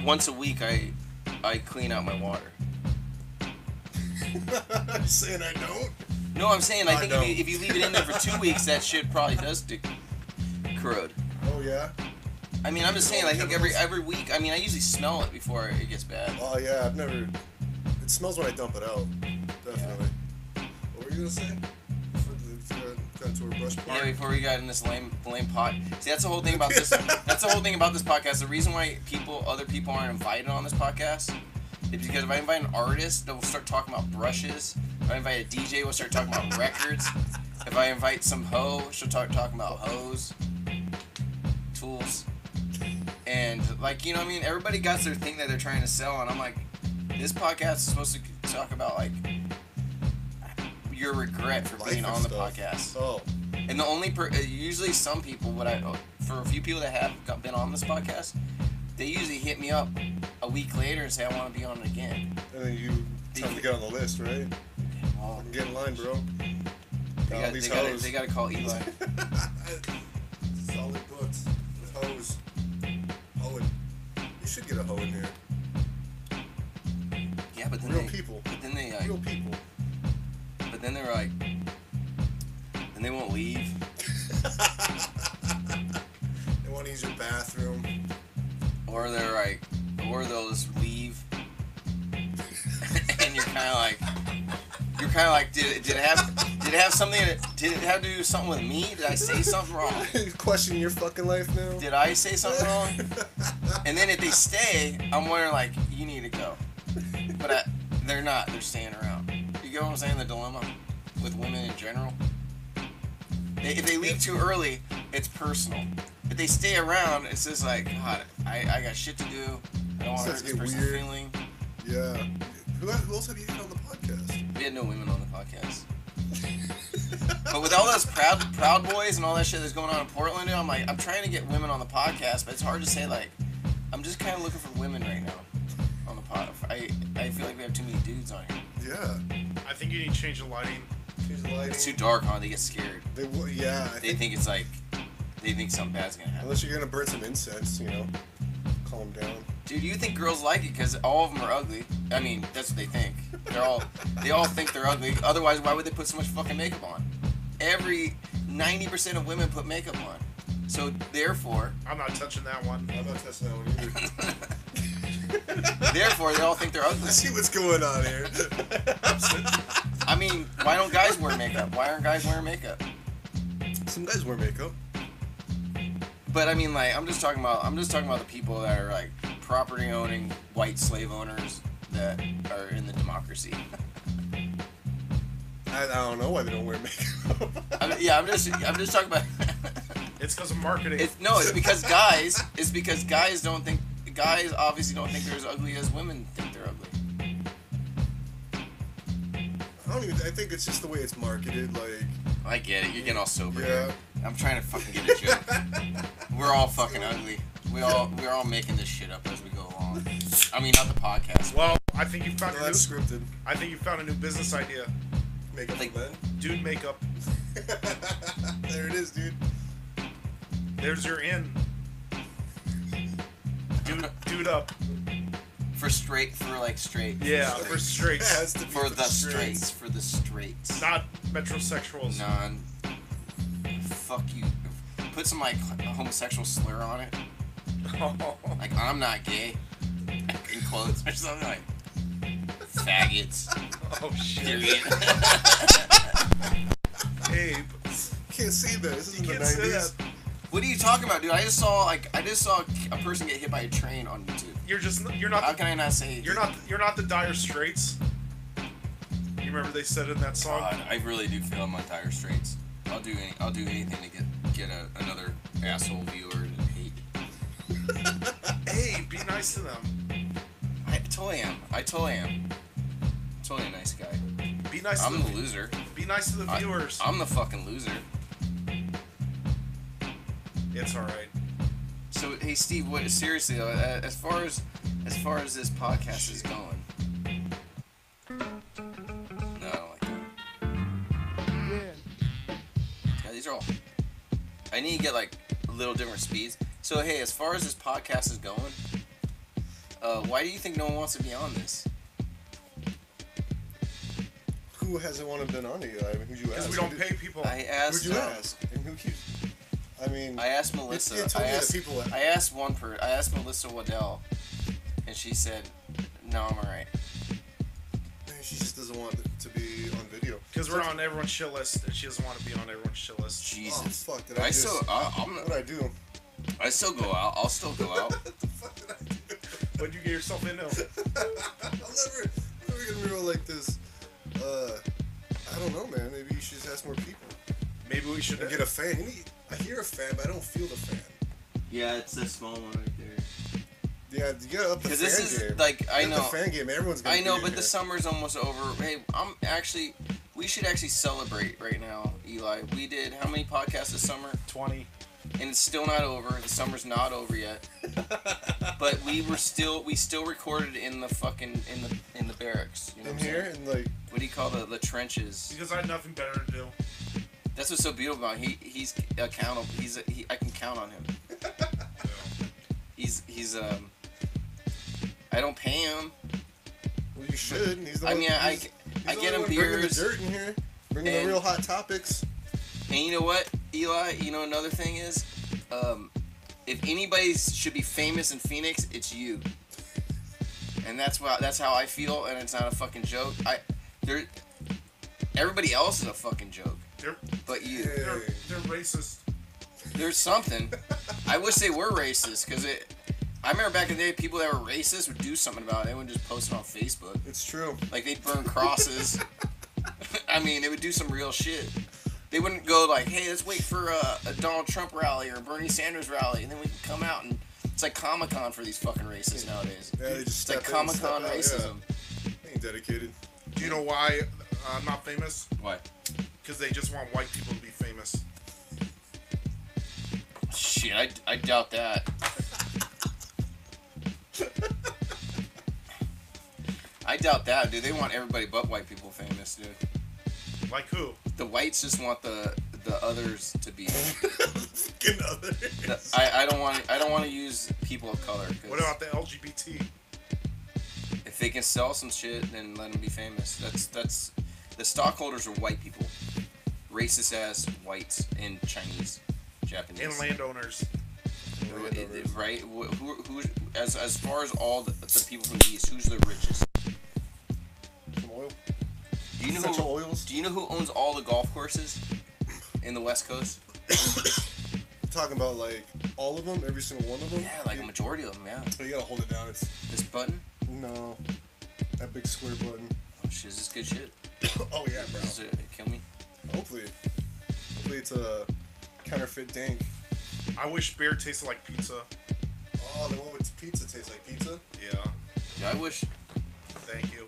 once a week I clean out my water. You're saying I don't? No, I'm saying I think if you leave it in there for 2 weeks, that shit probably does corrode. Oh yeah. I mean, I'm just saying. I think every week. I mean, I usually smell it before it gets bad. Oh yeah, I've never. It smells when I dump it out. Definitely. Yeah. What were you gonna say? To a brush part? Yeah, before we got in this lame pot. See, that's the whole thing about this. That's the whole thing about this podcast. The reason why other people aren't invited on this podcast is because if I invite an artist, they'll start talking about brushes. If I invite a DJ, we'll start talking about records. If I invite some hoe, she'll talking about hoes, tools, and like, you know what I mean. Everybody got their thing that they're trying to sell, and I'm like, this podcast is supposed to talk about like your regret for being on the podcast. Oh. And the only usually some people, for a few people that have been on this podcast, they usually hit me up a week later and say I want to be on it again. And then you tell them to get on the list, right? Well, get in line, bro. They gotta call Eli. Solid books with hoes. Hoeing. You should get a hoe in here. Yeah, but then real people. But then they real people. But then they're like, and they won't leave. They want to use your bathroom. Or they'll just leave. And you're kind of like, did it have something? Did it have to do something with me? Did I say something wrong? You questioning your fucking life now? Did I say something wrong? And then if they stay, I'm wondering like, you need to go. But they're not. They're staying around. You get what I'm saying? The dilemma with women in general. If they leave too early, it's personal. If they stay around, it's just like, God, I got shit to do. I don't want to hurt this person's feeling. Yeah. Who else have you had on the podcast? We had no women on the podcast. But with all those proud boys and all that shit that's going on in Portland, I'm like, I'm trying to get women on the podcast, but it's hard to say, like, I'm just kind of looking for women right now on the pod. I feel like we have too many dudes on here. Yeah. I think you need to change the lighting. It's too dark, huh? They get scared. They think it's like, they think something bad's gonna happen. Unless you're gonna burn some incense, you know, calm down. Dude, you think girls like it because all of them are ugly? I mean, that's what they think. They all think they're ugly. Otherwise, why would they put so much fucking makeup on? 90% of women put makeup on. So therefore, I'm not touching that one. I'm not touching that one either. Therefore, they all think they're ugly. Let's see what's going on here. I mean, why don't guys wear makeup? Why aren't guys wearing makeup? Some guys wear makeup. But I mean, like, I'm just talking about the people that are like property owning white slave owners that are in the democracy. I don't know why they don't wear makeup. I'm just talking about. It's because of marketing. It's because guys. It's because guys don't think. Guys obviously don't think they're as ugly as women think they're ugly. I think it's just the way it's marketed. Like. I get it. You're getting all sober. Yeah. Here. I'm trying to fucking get a joke. We're all fucking ugly. We're all making this shit up as we go along. I mean, not the podcast. Well, I think you found that's scripted. I think you found a new business idea. Makeup for men? Dude makeup. There it is, dude. There's your in. Dude up. For straight. Yeah, for straights. For the straights. For the straights. Not metrosexuals. None. Fuck you. Put some like homosexual slur on it. Like, I'm not gay. In quotes or something like. Faggots. Oh shit. Abe. Can't say that. This isn't the 90s. What are you talking about, dude? I just saw a person get hit by a train on YouTube. You're not. How can I not say? You're not the Dire Straits. You remember they said in that song? God, I really do feel I'm on Dire Straits. I'll do anything to get another asshole viewer to hate. Hey, be nice to them. I totally am. Totally a nice guy. Be nice. I'm the loser. Be nice to the viewers. I'm the fucking loser. It's all right. So hey, Steve, seriously though, as far as this podcast is going, no, I don't like that. Yeah, these are all. I need to get like a little different speeds. So, hey, as far as this podcast is going, why do you think no one wants to be on this? Who hasn't wanted to be on it? I mean, who'd you ask? Because we don't pay people. I asked. Who'd you ask? And who keeps? I mean, I asked Melissa. I asked Melissa Waddell, and she said, "No, I'm alright." She just doesn't want to be on video. Because we're on everyone's shit list, and she doesn't want to be on everyone's shit list. Jesus. Oh, fuck, did I what did I do? I still go out. I'll still go out. What the fuck did I do? What'd you get yourself into? I'm never gonna be real like this. I don't know, man. Maybe you should just ask more people. Maybe we should get a fan. I hear a fan, but I don't feel the fan. Yeah, it's that small one right there. Yeah, you gotta up the fan game. Because this is, like, I know. The fan game, everyone's gonna I know, but the summer's almost over. Hey, we should actually celebrate right now, Eli. We did, how many podcasts this summer? 20. And it's still not over. The summer's not over yet. But we still recorded in the fucking, in the barracks. You know in here? In like... What do you call the trenches? Because I had nothing better to do. That's what's so beautiful about him. He's accountable. I can count on him. He's I don't pay him. Well, you should. He's the I one, mean, I get him beers. Bringing the dirt in here. Bringing the real hot topics. And you know what, Eli? You know another thing is, if anybody should be famous in Phoenix, it's you. And that's how I feel, and it's not a fucking joke. Everybody else is a fucking joke. But you. They're racist. There's something. I wish they were racist, because I remember back in the day, people that were racist would do something about it. They wouldn't just post it on Facebook. It's true. Like, they'd burn crosses. I mean, they would do some real shit. They wouldn't go like, hey, let's wait for a Donald Trump rally or a Bernie Sanders rally, and then we can come out and... It's like Comic-Con for these fucking racists nowadays. Yeah, they just it's like Comic-Con racism. Yeah. They ain't dedicated. Do you know why I'm not famous? Why? Because they just want white people to be famous. Shit, I doubt that. I doubt that, dude. They want everybody but white people famous, dude. Like who? The whites just want the others to be. Fucking others. I don't want to use people of color. What about the LGBT? If they can sell some shit, then let them be famous. That's the stockholders are white people, racist ass whites and Chinese, Japanese, and landowners. Right? Who as far as all the people from the East, who's the richest? Some oil. Do you know who owns all the golf courses in the West Coast? Talking about like all of them, every single one of them. Yeah, like a majority of them. Yeah. So you gotta hold it down. It's this button. No, that big square button. Oh shit, is this good shit? Oh yeah, bro. Does it kill me? Hopefully it's a counterfeit dank. I wish beer tasted like pizza. Oh, the one with pizza tastes like pizza? Yeah, I wish. Thank you.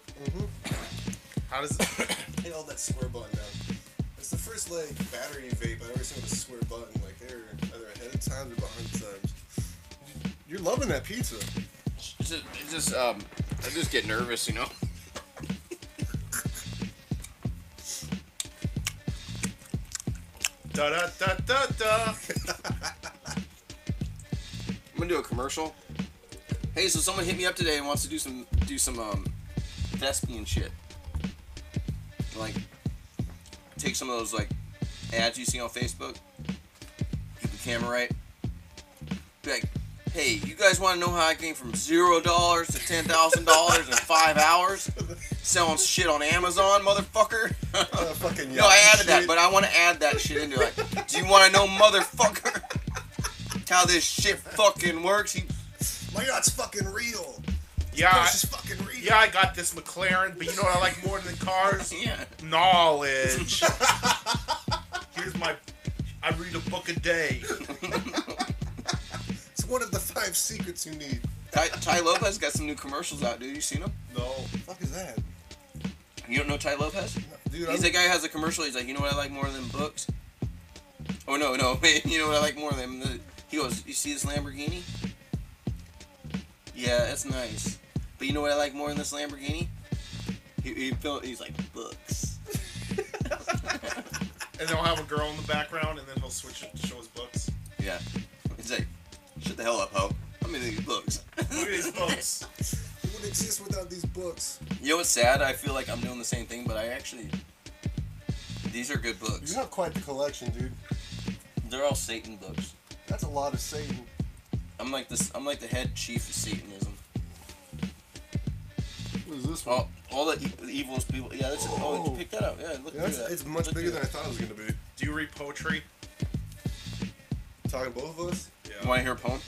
How does it... Hey, hold that square button down. It's the first, like, battery vape I've ever seen with a square button. Like, they're either ahead of time or behind times. You're loving that pizza. I just get nervous, you know? Da-da-da-da-da. I'm gonna do a commercial. Hey, so someone hit me up today and wants to do some thespian shit. Like, take some of those, like, ads you see on Facebook, get the camera right, be like, hey, you guys want to know how I came from $0 to $10,000 in 5 hours? Selling shit on Amazon, motherfucker? No, I added that, but I want to add that shit into it. Like, do you want to know, motherfucker, how this shit fucking works? My yacht's fucking real. Yeah, it's fucking real. Yeah, I got this McLaren, but you know what I like more than cars? Yeah. Knowledge. I read a book a day. It's one of the 5 secrets you need. Ty Lopez got some new commercials out, dude. You seen them? No. What the fuck is that? You don't know Ty Lopez? No, dude, He's the guy who has a commercial. He's like, you know what I like more than books? Oh, no. You know what I like more than... He goes, you see this Lamborghini? Yeah, that's nice. But you know what I like more than this Lamborghini? He's like, books. And they'll have a girl in the background, and then he'll switch it to show his books. Yeah. He's like, hell up, ho. How many of these books? Look at these books. It wouldn't exist without these books. You know what's sad? I feel like I'm doing the same thing, but I actually... These are good books. You have quite the collection, dude. They're all Satan books. That's a lot of Satan. I'm like the head chief of Satanism. What is this one? All the evilest people. Yeah, that's it. Oh, pick that up. Yeah, look through that. It's much bigger than I thought it was gonna be. Do you read poetry? Talking both of us? Yeah. You want to hear a poem?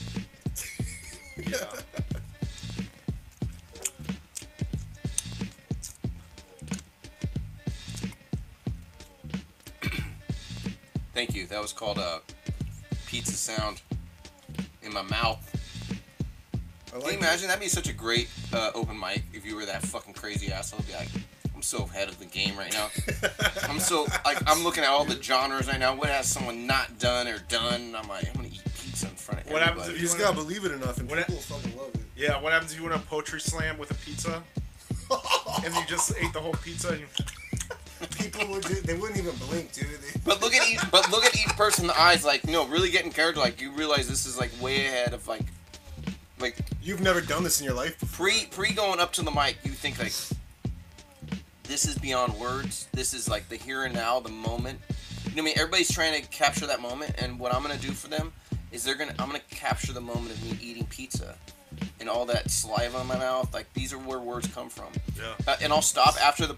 Yeah. Thank you. That was called Pizza Sound in My Mouth. Can you imagine? That'd be such a great open mic if you were that fucking crazy asshole. Be like, I'm so ahead of the game right now. I'm looking at all the genres right now. What has someone not done or done? I'm like, I'm gonna eat pizza in front of everybody. Happens if you just gotta believe it enough, and people will fucking love it. Yeah. What happens if you win a poetry slam with a pizza, and you just ate the whole pizza? And People would. They wouldn't even blink, dude. But look at each person in the eyes. Like, really get in character. Like, you realize this is like way ahead of like. You've never done this in your life before. Pre going up to the mic, you think like, this is beyond words. This is like the here and now, the moment. You know what I mean? Everybody's trying to capture that moment, and what I'm gonna do for them is I'm gonna capture the moment of me eating pizza, and all that saliva in my mouth. Like, these are where words come from. Yeah. And I'll stop after the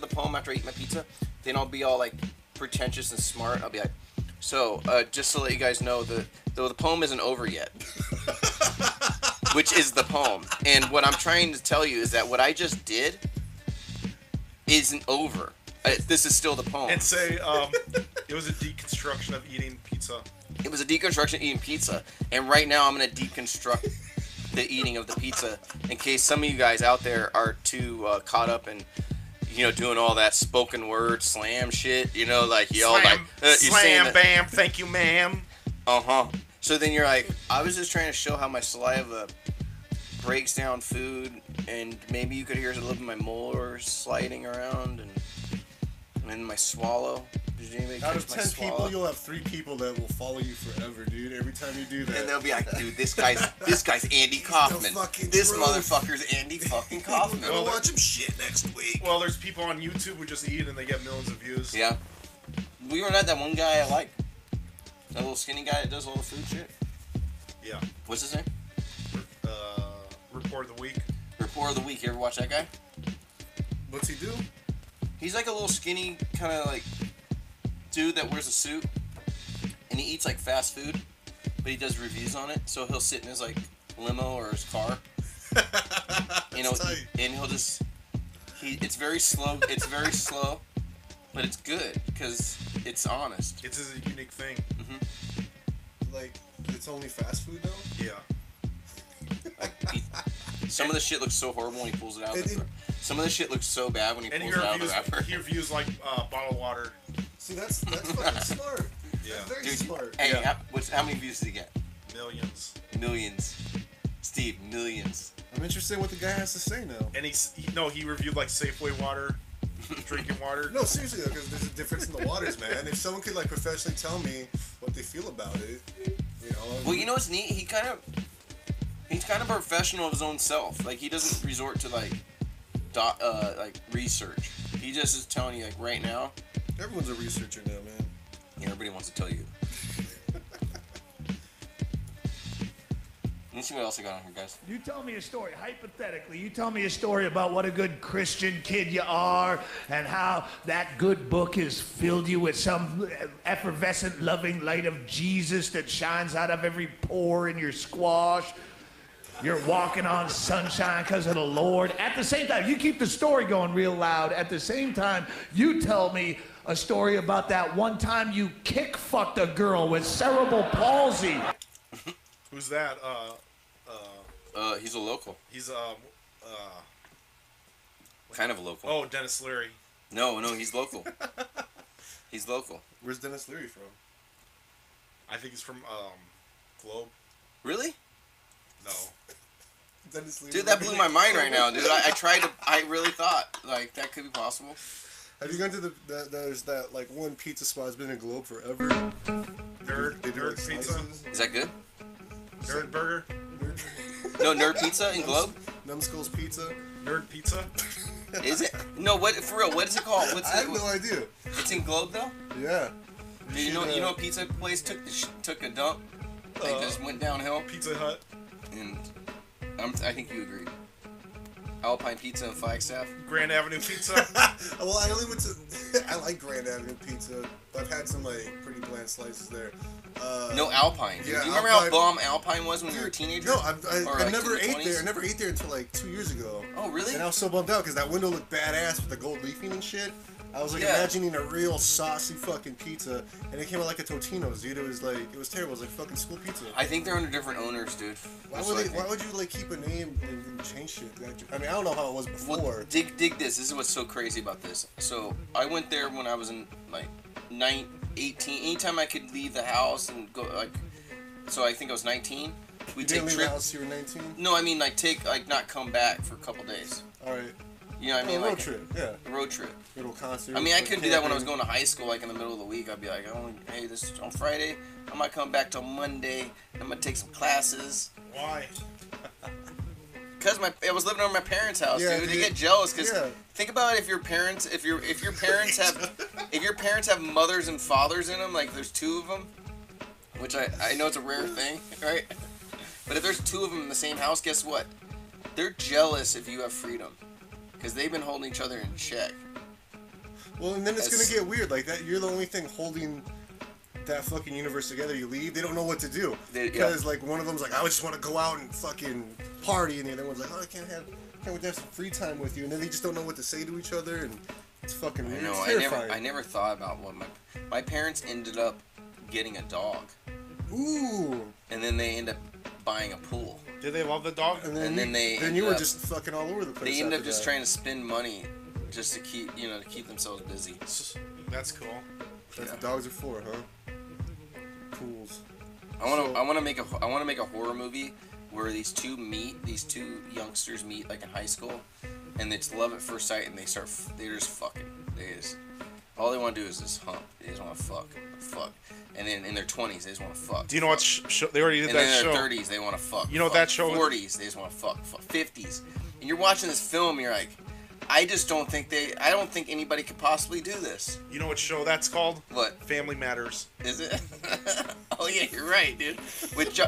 poem, after I eat my pizza. Then I'll be all like pretentious and smart. I'll be like, so just to let you guys know, the poem isn't over yet. Which is the poem. And what I'm trying to tell you is that what I just did isn't over. This is still the poem. And say, it was a deconstruction of eating pizza. It was a deconstruction of eating pizza. And right now I'm going to deconstruct the eating of the pizza in case some of you guys out there are too caught up in, doing all that spoken word slam shit. Like you all like... Slam, bam, thank you, ma'am. Uh-huh. So then you're like, I was just trying to show how my saliva breaks down food, and maybe you could hear a little bit of my molars sliding around, and my swallow. Did anybody Out of catch my 10 swallow? people, you'll have 3 people that will follow you forever, dude. Every time you do that. And they'll be like, dude, this guy's Andy Kaufman. This motherfucker's Andy fucking Kaufman. I'm gonna watch him shit next week. Well, there's people on YouTube who just eat and they get millions of views. Yeah. We were not that one guy I like. That little skinny guy that does all the food shit. Yeah. What's his name? Report of the Week. Report of the Week. You ever watch that guy? What's he do? He's like a little skinny kind of like dude that wears a suit, and he eats like fast food, but he does reviews on it. So he'll sit in his like limo or his car, and he'll just it's very slow. It's very slow, but it's good because it's honest. It's a unique thing. Mm-hmm. Like, it's only fast food though? Yeah. Some of the shit looks so horrible when he pulls it out. Some of the shit looks so bad when he pulls it out of the wrapper. He reviews like bottled water. See, that's fucking smart. Yeah. That's very smart. Hey, yeah. how many views did he get? Millions. Millions. Steve, millions. I'm interested in what the guy has to say now. And he reviewed like Safeway water, drinking water. No, seriously though, because there's a difference in the waters, man. If someone could like professionally tell me what they feel about it, Well, you know what's neat? He's kind of a professional of his own self. Like, he doesn't resort to like research. He just is telling you like right now. Everyone's a researcher now, man. Yeah, everybody wants to tell you. Let me see what else I got on here, guys. You tell me a story, hypothetically. You tell me a story about what a good Christian kid you are and how that good book has filled you with some effervescent, loving light of Jesus that shines out of every pore in your squash. You're walking on sunshine because of the Lord. At the same time, you keep the story going real loud. At the same time, you tell me a story about that one time you kick-fucked a girl with cerebral palsy. Who's that? He's a local. He's kind of a local. Oh, Dennis Leary. No, he's local. He's local. Where's Dennis Leary from? I think he's from Globe. Really? No. Dennis Leary. Dude, that blew my mind right now, dude. I really thought like that could be possible. Have you gone to there's that like one pizza spot that's been in Globe forever? Nerd They do like pizza. slices. Is that good? Nerd Burger? No, Nerd Pizza in Globe? Numbskull's Pizza? Nerd Pizza? Is it? No, what, for real, what is it called? I have no idea. It's in Globe, though? Yeah. Dude, you know a pizza place took a dump? They just went downhill? Pizza Hut. And I think you agree. Alpine Pizza and Flagstaff. Grand Avenue Pizza. Well, I only went to. I like Grand Avenue Pizza. I've had some like pretty bland slices there. No, Alpine. Dude. Yeah, Do you remember Alpine, how bomb Alpine was when you were a teenager? No, I like never ate 20s? there. I never ate there until like 2 years ago. Oh, really? And I was so bummed out because that window looked badass with the gold leafing and shit. I was like imagining a real saucy fucking pizza, and it came out like a Totino's, dude. It was terrible. It was like fucking school pizza. I think they're under different owners, dude. Why would you like keep a name and change shit? I mean, I don't know how it was before. Well, dig this. This is what's so crazy about this. So I went there when I was in like 18. Anytime I could leave the house and go so I think I was 19. We take trips. The house, you were 19. No, I mean not come back for a couple days. All right. You know what I mean? Road trip, yeah. A road trip. Little concert. I mean, I couldn't do that when I was going to high school, like in the middle of the week. I'd be like, hey, this is on Friday. I might come back till Monday. I'm gonna take some classes. Why? Because I was living over my parents' house, dude. They get jealous because think about it, if your parents have mothers and fathers in them, like there's two of them, which I know it's a rare thing, right? But if there's two of them in the same house, guess what? They're jealous if you have freedom. Because they've been holding each other in check. Well, and then it's going to get weird. Like, that, you're the only thing holding that fucking universe together. You leave, they don't know what to do. Because, like, one of them's like, I just want to go out and fucking party. And the other one's like, I can't wait to have some free time with you. And then they just don't know what to say to each other. And it's fucking weird. It's terrifying. I never thought about what my parents ended up getting a dog. Ooh. And then they end up buying a pool. Did they love the dog? And then you were just fucking all over the place. They ended up just trying to spend money just to keep themselves busy. That's cool. That's what dogs are for, huh? Pools. I want to make a horror movie where these two youngsters meet like in high school, and it's love at first sight, and they're just fucking. All they want to do is just hump. They just want to fuck. And then in their 20s, they just want to fuck. Do you know what show? They already did that show. And in their 30s, they want to fuck. You know what that show 40s, they just want to fuck. 50s. And you're watching this film, and you're like, I don't think anybody could possibly do this. You know what show that's called? What? Family Matters. Is it? Oh yeah, you're right, dude. With Steve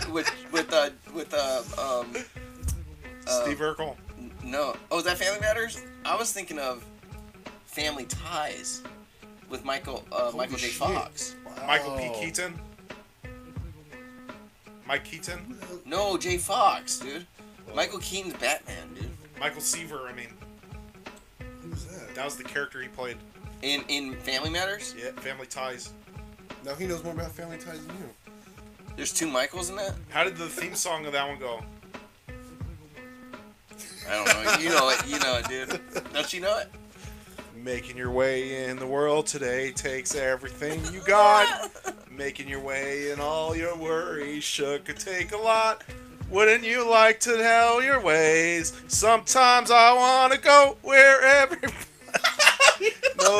Urkel. No. Oh, is that Family Matters? I was thinking of Family Ties with Michael J. Fox. Wow. Michael P. Keaton. Mike Keaton. No, J. Fox, dude. Michael Keaton's Batman, dude. Michael Seaver, I mean. Who's that? That was the character he played. In Family Matters? Yeah, Family Ties. Now he knows more about Family Ties than you. There's two Michaels in that? How did the theme song of that one go? I don't know. You know it, dude. Don't you know it? Making your way in the world today takes everything you got. Making your way in all your worries could take a lot. Wouldn't you like to tell your ways? Sometimes I want to go where everybody No,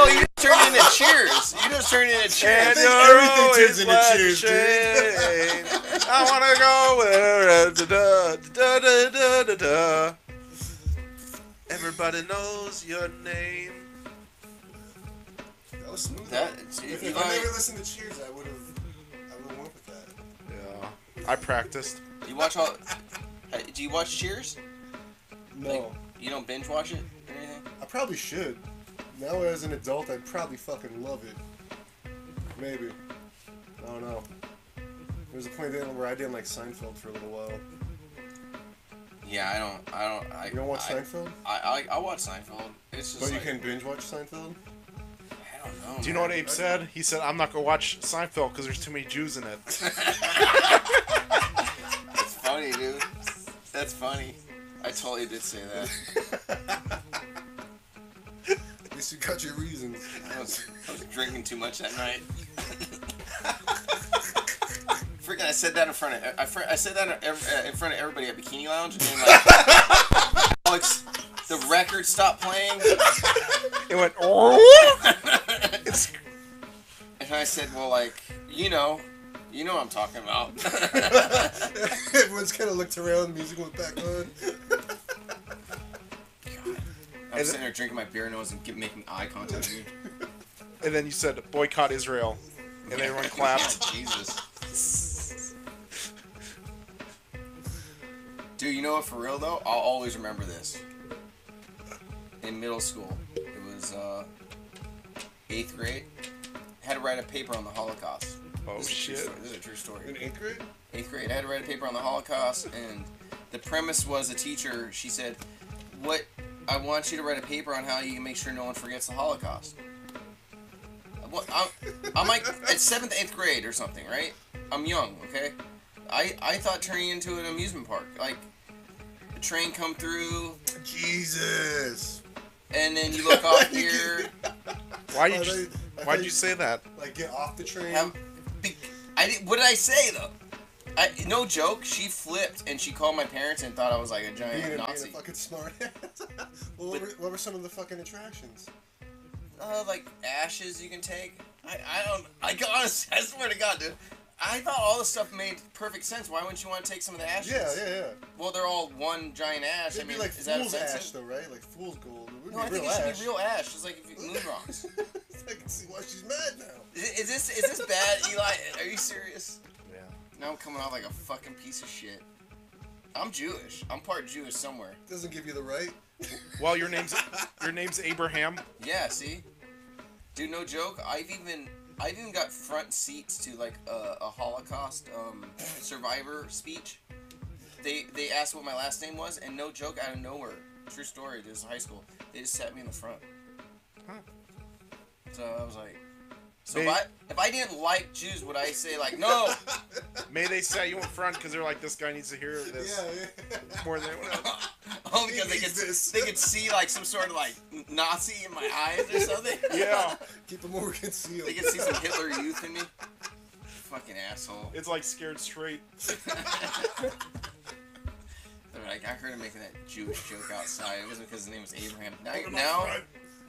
you just turned into Cheers. You just turned into Cheers. And everything turns into Cheers, dude. I want to go where everybody knows your name. That was smooth. If I never listened to Cheers, I would have went with that. Yeah, I practiced. Do you watch Cheers? No. Like, you don't binge watch it or anything? I probably should. Now as an adult, I'd probably fucking love it. Maybe. I don't know. There was a point then where I didn't like Seinfeld for a little while. Yeah, I You don't watch Seinfeld? I watch Seinfeld. It's just But you can binge watch Seinfeld? I don't know. Do you know what Abe said? He said, I'm not going to watch Seinfeld because there's too many Jews in it. That's funny, dude. That's funny. I totally did say that. At least you got your reasons. I was drinking too much that night. Freaking! I said that in front of everybody at Bikini Lounge, and like, Alex, the record stopped playing. It went. And I said, well, like, you know, You know what I'm talking about. Everyone's kind of looked around, music went back on. God. I'm sitting there drinking my beer and no one's making eye contact with me. And then you said, boycott Israel. And everyone clapped. Jesus. Dude, you know what, for real though? I'll always remember this. In middle school, it was 8th grade. I had to write a paper on the Holocaust. Oh, shit. This is a true story. In 8th grade? 8th grade. I had to write a paper on the Holocaust, and the premise was a teacher, she said, I want you to write a paper on how you can make sure no one forgets the Holocaust. I'm like at 7th, 8th grade or something, right? I'm young, okay? I thought turning into an amusement park. Like, a train come through. Jesus. And then you look off here. Why'd you say that? Like, get off the train. What did I say, though? No joke, she flipped and she called my parents and thought I was like a giant Nazi. Being a fucking smart ass. Well, what were some of the fucking attractions? Like ashes you can take. I swear to God, dude. I thought all this stuff made perfect sense. Why wouldn't you want to take some of the ashes? Yeah. Well, they're all one giant ash. It'd be like is fool's that ash, though, right? Like fool's gold. No, I think it should be real ash. It's like moon rocks. I can see why she's mad now. Is this bad, Eli? Are you serious? Yeah. Now I'm coming off like a fucking piece of shit. I'm Jewish. I'm part Jewish somewhere. Doesn't give you the right. Well, your name's Abraham. Yeah, see? Dude, no joke. I've even got front seats to like a Holocaust survivor speech. They asked what my last name was, and no joke, out of nowhere, true story, this is high school, they just sat me in the front. Huh. So I was like, if I didn't like Jews, would I say like, no? Maybe they sat you in front because they're like, this guy needs to hear this more than anyone else. Oh, because they could see like some sort of like Nazi in my eyes or something. Yeah. Keep them more concealed. They could see some Hitler Youth in me. Fucking asshole. It's like Scared Straight. Like, I heard him making that Jewish joke outside. It wasn't because his name was Abraham.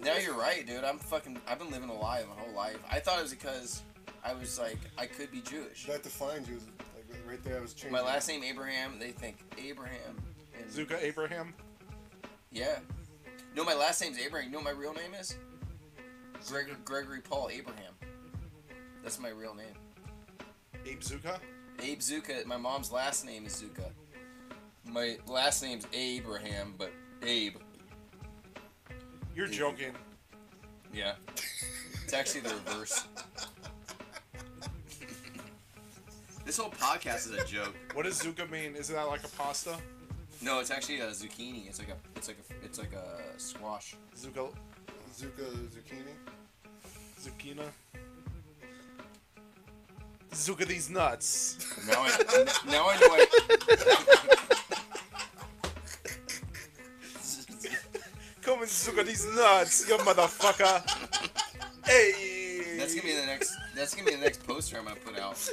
Now you're right, dude. I've been living a lie my whole life. I thought it was because I was like, I could be Jewish. That defined you. Like, right there, I was changing. My last name Abraham. They think Abraham. And Zuka Abraham? Yeah. No, my last name's Abraham. You know what my real name is? Gregory Paul Abraham. That's my real name. Abe Zuka? Abe Zuka. My mom's last name is Zuka. My last name's Abraham, but Abe. You're joking. Yeah. It's actually the reverse. This whole podcast is a joke. What does Zuka mean? Is that like a pasta? No, it's actually a zucchini. It's like a squash. Zucchini? Zucchina? Zuka these nuts. Now I know why. Come and Zuka these nuts, you motherfucker. Hey. That's gonna be the next poster I'm gonna put out.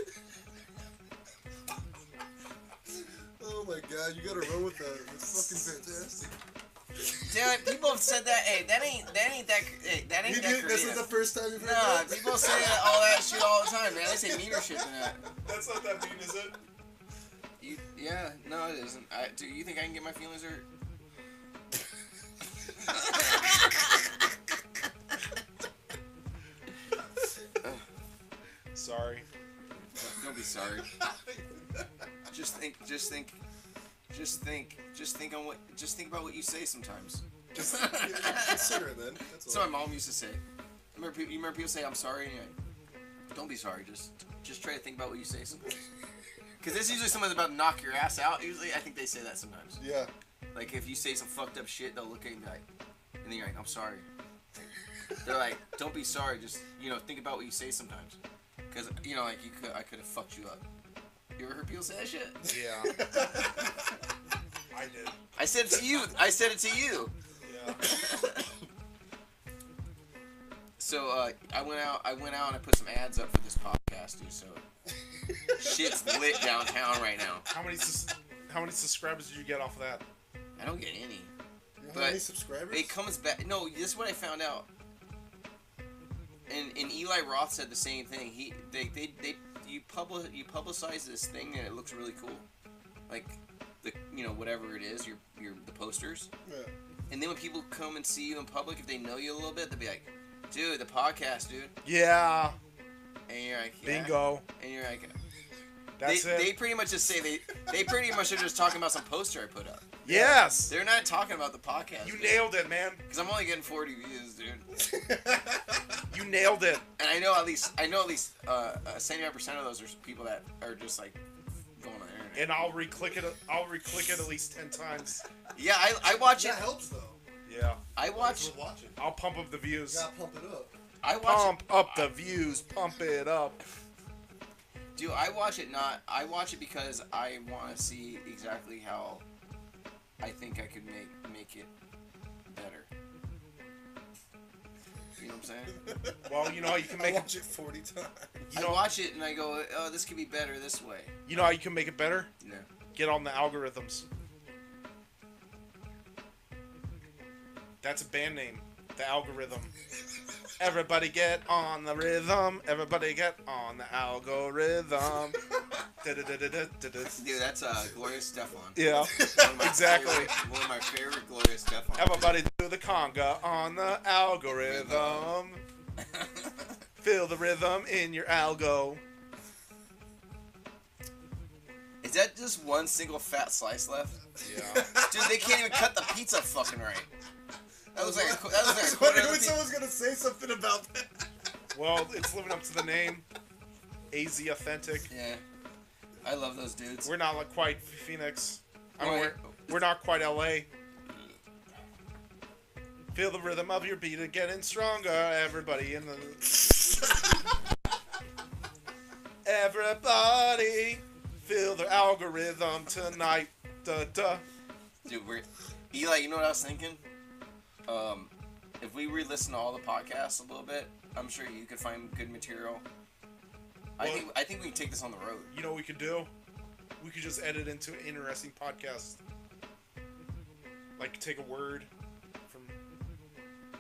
Oh my god, you gotta run with that. It's fucking fantastic. Damn it, people have said that. Hey, that ain't that creative. This is the first time you've heard that? Nah, people say all that shit all the time, man. They say meaner shit than that. That's not that mean, is it? Yeah, no, it isn't. Do you think I can get my feelings hurt? Sorry. Don't be sorry. Just think about what you say sometimes. Consider it then. That's what my mom used to say. You remember people say I'm sorry? And you're like, don't be sorry. Just try to think about what you say sometimes. Because this is usually someone's about to knock your ass out. Usually, I think they say that sometimes. Yeah. Like if you say some fucked up shit, they'll look at you and be like, and then you're like, I'm sorry. They're like, don't be sorry. Just think about what you say sometimes. Because like I could have fucked you up. You ever heard people say that shit? Yeah. I did. I said it to you. Yeah. So I went out and I put some ads up for this podcast, dude. So shit's lit downtown right now. How many subscribers did you get off of that? I don't get any. You don't have any subscribers? It comes back. No, this is what I found out. And Eli Roth said the same thing. publicize this thing and it looks really cool, like the whatever it is, the posters. Yeah. And then when people come and see you in public, if they know you a little bit, they'll be like, "Dude, the podcast, dude." Yeah. And you're like, yeah. Bingo. And you're like, That's it. They pretty much just say they pretty much are just talking about some poster I put up. Yes. They're not talking about the podcast. You nailed it, man. Because I'm only getting 40 views, dude. You nailed it. And I know at least 75% of those are people that are just like going on the internet. And I'll re-click it at least 10 times. Yeah, I watch it. That helps though. Yeah. I watch. I'll pump up the views. You gotta pump it up. I watch Pump up the views. Pump it up. Dude, I watch it because I want to see exactly how I think I could make it better. You know what I'm saying? Well, you know how you can make I watch it 40 times. I watch it and I go, oh, this could be better this way. You know how you can make it better? No. Get on the algorithms. That's a band name. The Algorithm. Everybody get on the rhythm. Everybody get on the algorithm. Dude, that's Gloria Stefan. Yeah, exactly. One of my favorite Gloria Stefan. Everybody do the conga on the algorithm. Feel the rhythm in your algo. Is that just one single fat slice left? Yeah. Dude, they can't even cut the pizza fucking right. That was like a quarter I was wondering when of the someone's gonna say something about that. Well, it's living up to the name. AZ Authentic. Yeah. I love those dudes. We're not like quite Phoenix. I mean, Right. we're not quite LA. Feel the rhythm of your beat and getting stronger. Everybody in the... Everybody feel the algorithm tonight. Duh, duh. Dude, Eli, you know what I was thinking? If we re-listen to all the podcasts a little bit, I'm sure you could find good material. Well, I think we can take this on the road. You know what we could do? We could just edit into an interesting podcast. Like take a word from...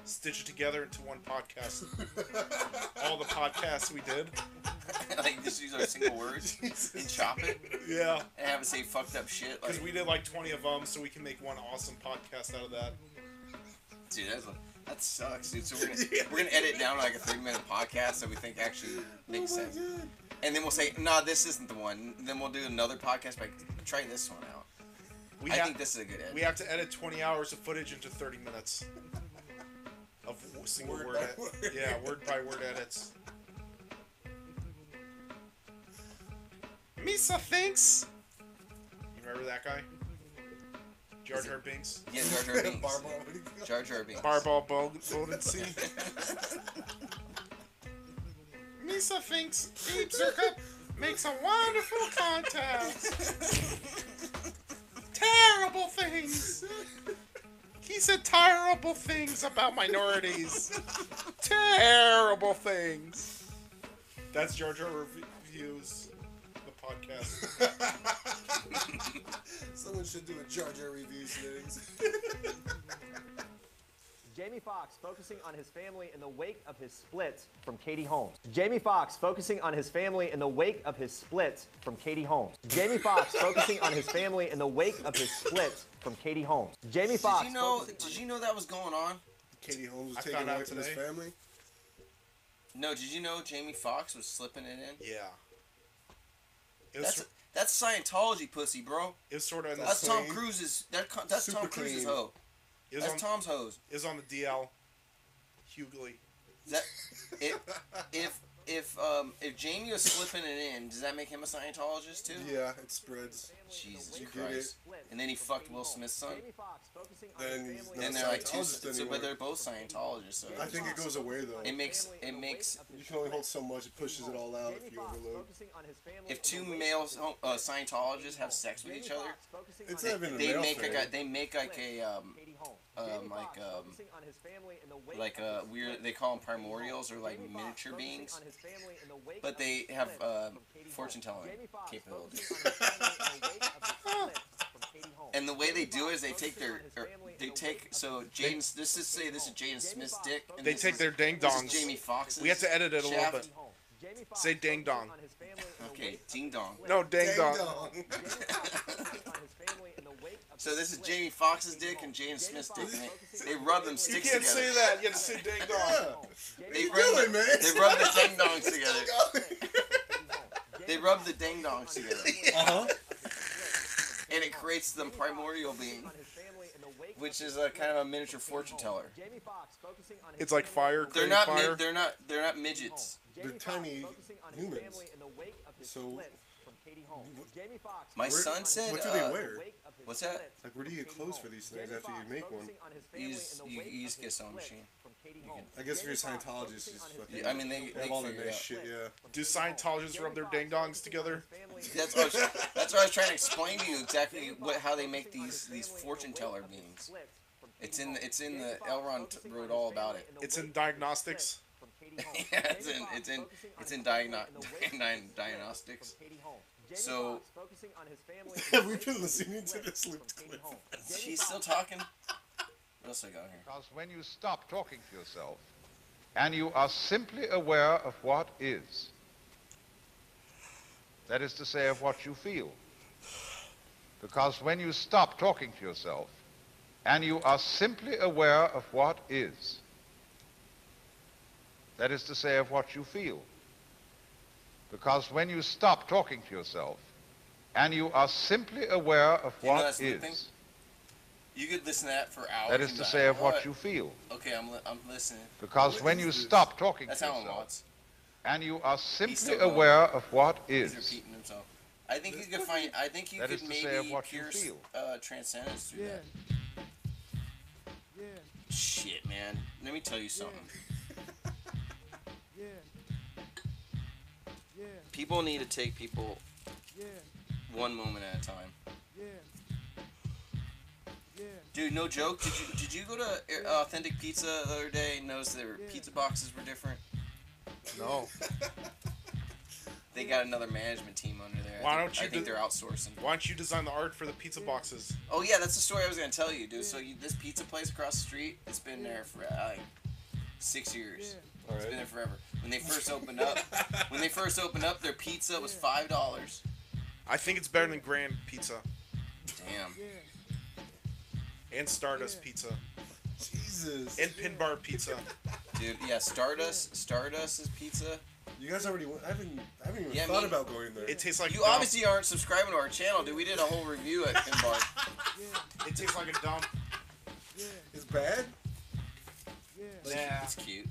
Stitch it together into one podcast. All the podcasts we did. Like, just use our single words and chop it. Yeah. And have it say fucked up shit. Because we did like 20 of them, so we can make one awesome podcast out of that. Dude, that sucks, dude. So we're gonna edit down like a 30-minute podcast that we think actually makes sense. God. And then we'll say, nah, this isn't the one. Then we'll do another podcast, like, try this one out. I think this is a good edit. We have to edit 20 hours of footage into 30 minutes. Of single word. Yeah, word by word edits. Misa thinks. You remember that guy? Jar Jar Binks? Yeah, Jar Jar Binks. Jar Jar Binks. Barball Bodency. Misa thinks Abe Zirka makes a wonderful contest. Terrible things. He said terrible things about minorities. Terrible things. That's Jar Jar Reviews, the podcast. Someone should do a Jar Jar Reviews things. Jamie Foxx focusing on his family in the wake of his split from Katie Holmes. Jamie Foxx focusing on his family in the wake of his split from Katie Holmes. Jamie Foxx focusing on his family in the wake of his split from Katie Holmes. Jamie Foxx. Did you know that was going on? Katie Holmes was taken away from his family? No, did you know Jamie Foxx was slipping it in? Yeah. That's Scientology pussy, bro. It was sort of. That's Tom Cruise's. That's Tom Cruise's hoe. That's Tom's hose. Is on the DL. Hughley. That if Jamie was slipping it in, does that make him a Scientologist too? Yeah, it spreads. Jesus Christ! And then he fucked Will Smith's son. Then and they're like two, but they're both Scientologists. So I think it goes away though. It makes. You can only hold so much. It pushes it all out if you overload. If two male Scientologists have sex with each other, it's not even a male thing. They make like a weird. They call them primordials or like miniature beings, but they have fortune telling capabilities. And the way they do it is they take so James. This is Jaden Smith's dick. And they take their ding dongs. Jamie Foxx's. We have to edit it a little bit. Say ding dong. Okay, ding dong. No, dang dong. So this is Jamie Foxx's dick and Jaden Smith's dick, and they rub them sticks together. You can't say that. You have to say dang dong. They rub the dang dongs together. They rub the dang dongs together. And it creates the primordial being, which is a kind of a miniature fortune teller. It's like fire. They're not. They're not midgets. They're tiny humans. So. My son said. What do they wear? What's that? Like, where do you get clothes for these things after you make one? You just get a sewing machine. I guess if you're a Scientologist, I mean, they have all that figure it nice out. shit, yeah. Do Scientologists rub their dang dongs together? That's what I was trying to explain to you exactly how they make these fortune teller beans. It's in the Elrond wrote all about it. It's in diagnostics. Yeah, it's in diagnostics. So Have we been listening to this looped clip? She's still talking. What else I got here? Because when you stop talking to yourself and you are simply aware of what is, that is to say, of what you feel. Because when you stop talking to yourself and you are simply aware of what is, that is to say, of what you feel. Because when you stop talking to yourself and you are simply aware of what is, you could listen to that for hours. that is to say, of what you feel. Okay, I'm listening. Because when you stop talking to yourself and you are simply aware of what is, he's repeating himself. I think you could find. I think you could maybe pierce transcendence through that. Shit, man. Let me tell you something. People need to take people one moment at a time. Dude, no joke. Did you go to Authentic Pizza the other day and notice their pizza boxes were different? No. They got another management team under there. I think they're outsourcing. Why don't you design the art for the pizza boxes? Oh yeah, that's the story I was gonna tell you, dude. So this pizza place across the street, it's been there for like 6 years. It's been there forever. When they first opened up, their pizza was $5. I think it's better than Grand Pizza. Damn. And Stardust Pizza. Jesus. And Pin Bar Pizza. Dude, yeah, Stardust's pizza. You guys already went. I haven't even thought about going there. It tastes like you obviously aren't subscribing to our channel, dude. We did a whole review at Pin Bar. It tastes like a dump. It's bad? Yeah. It's cute.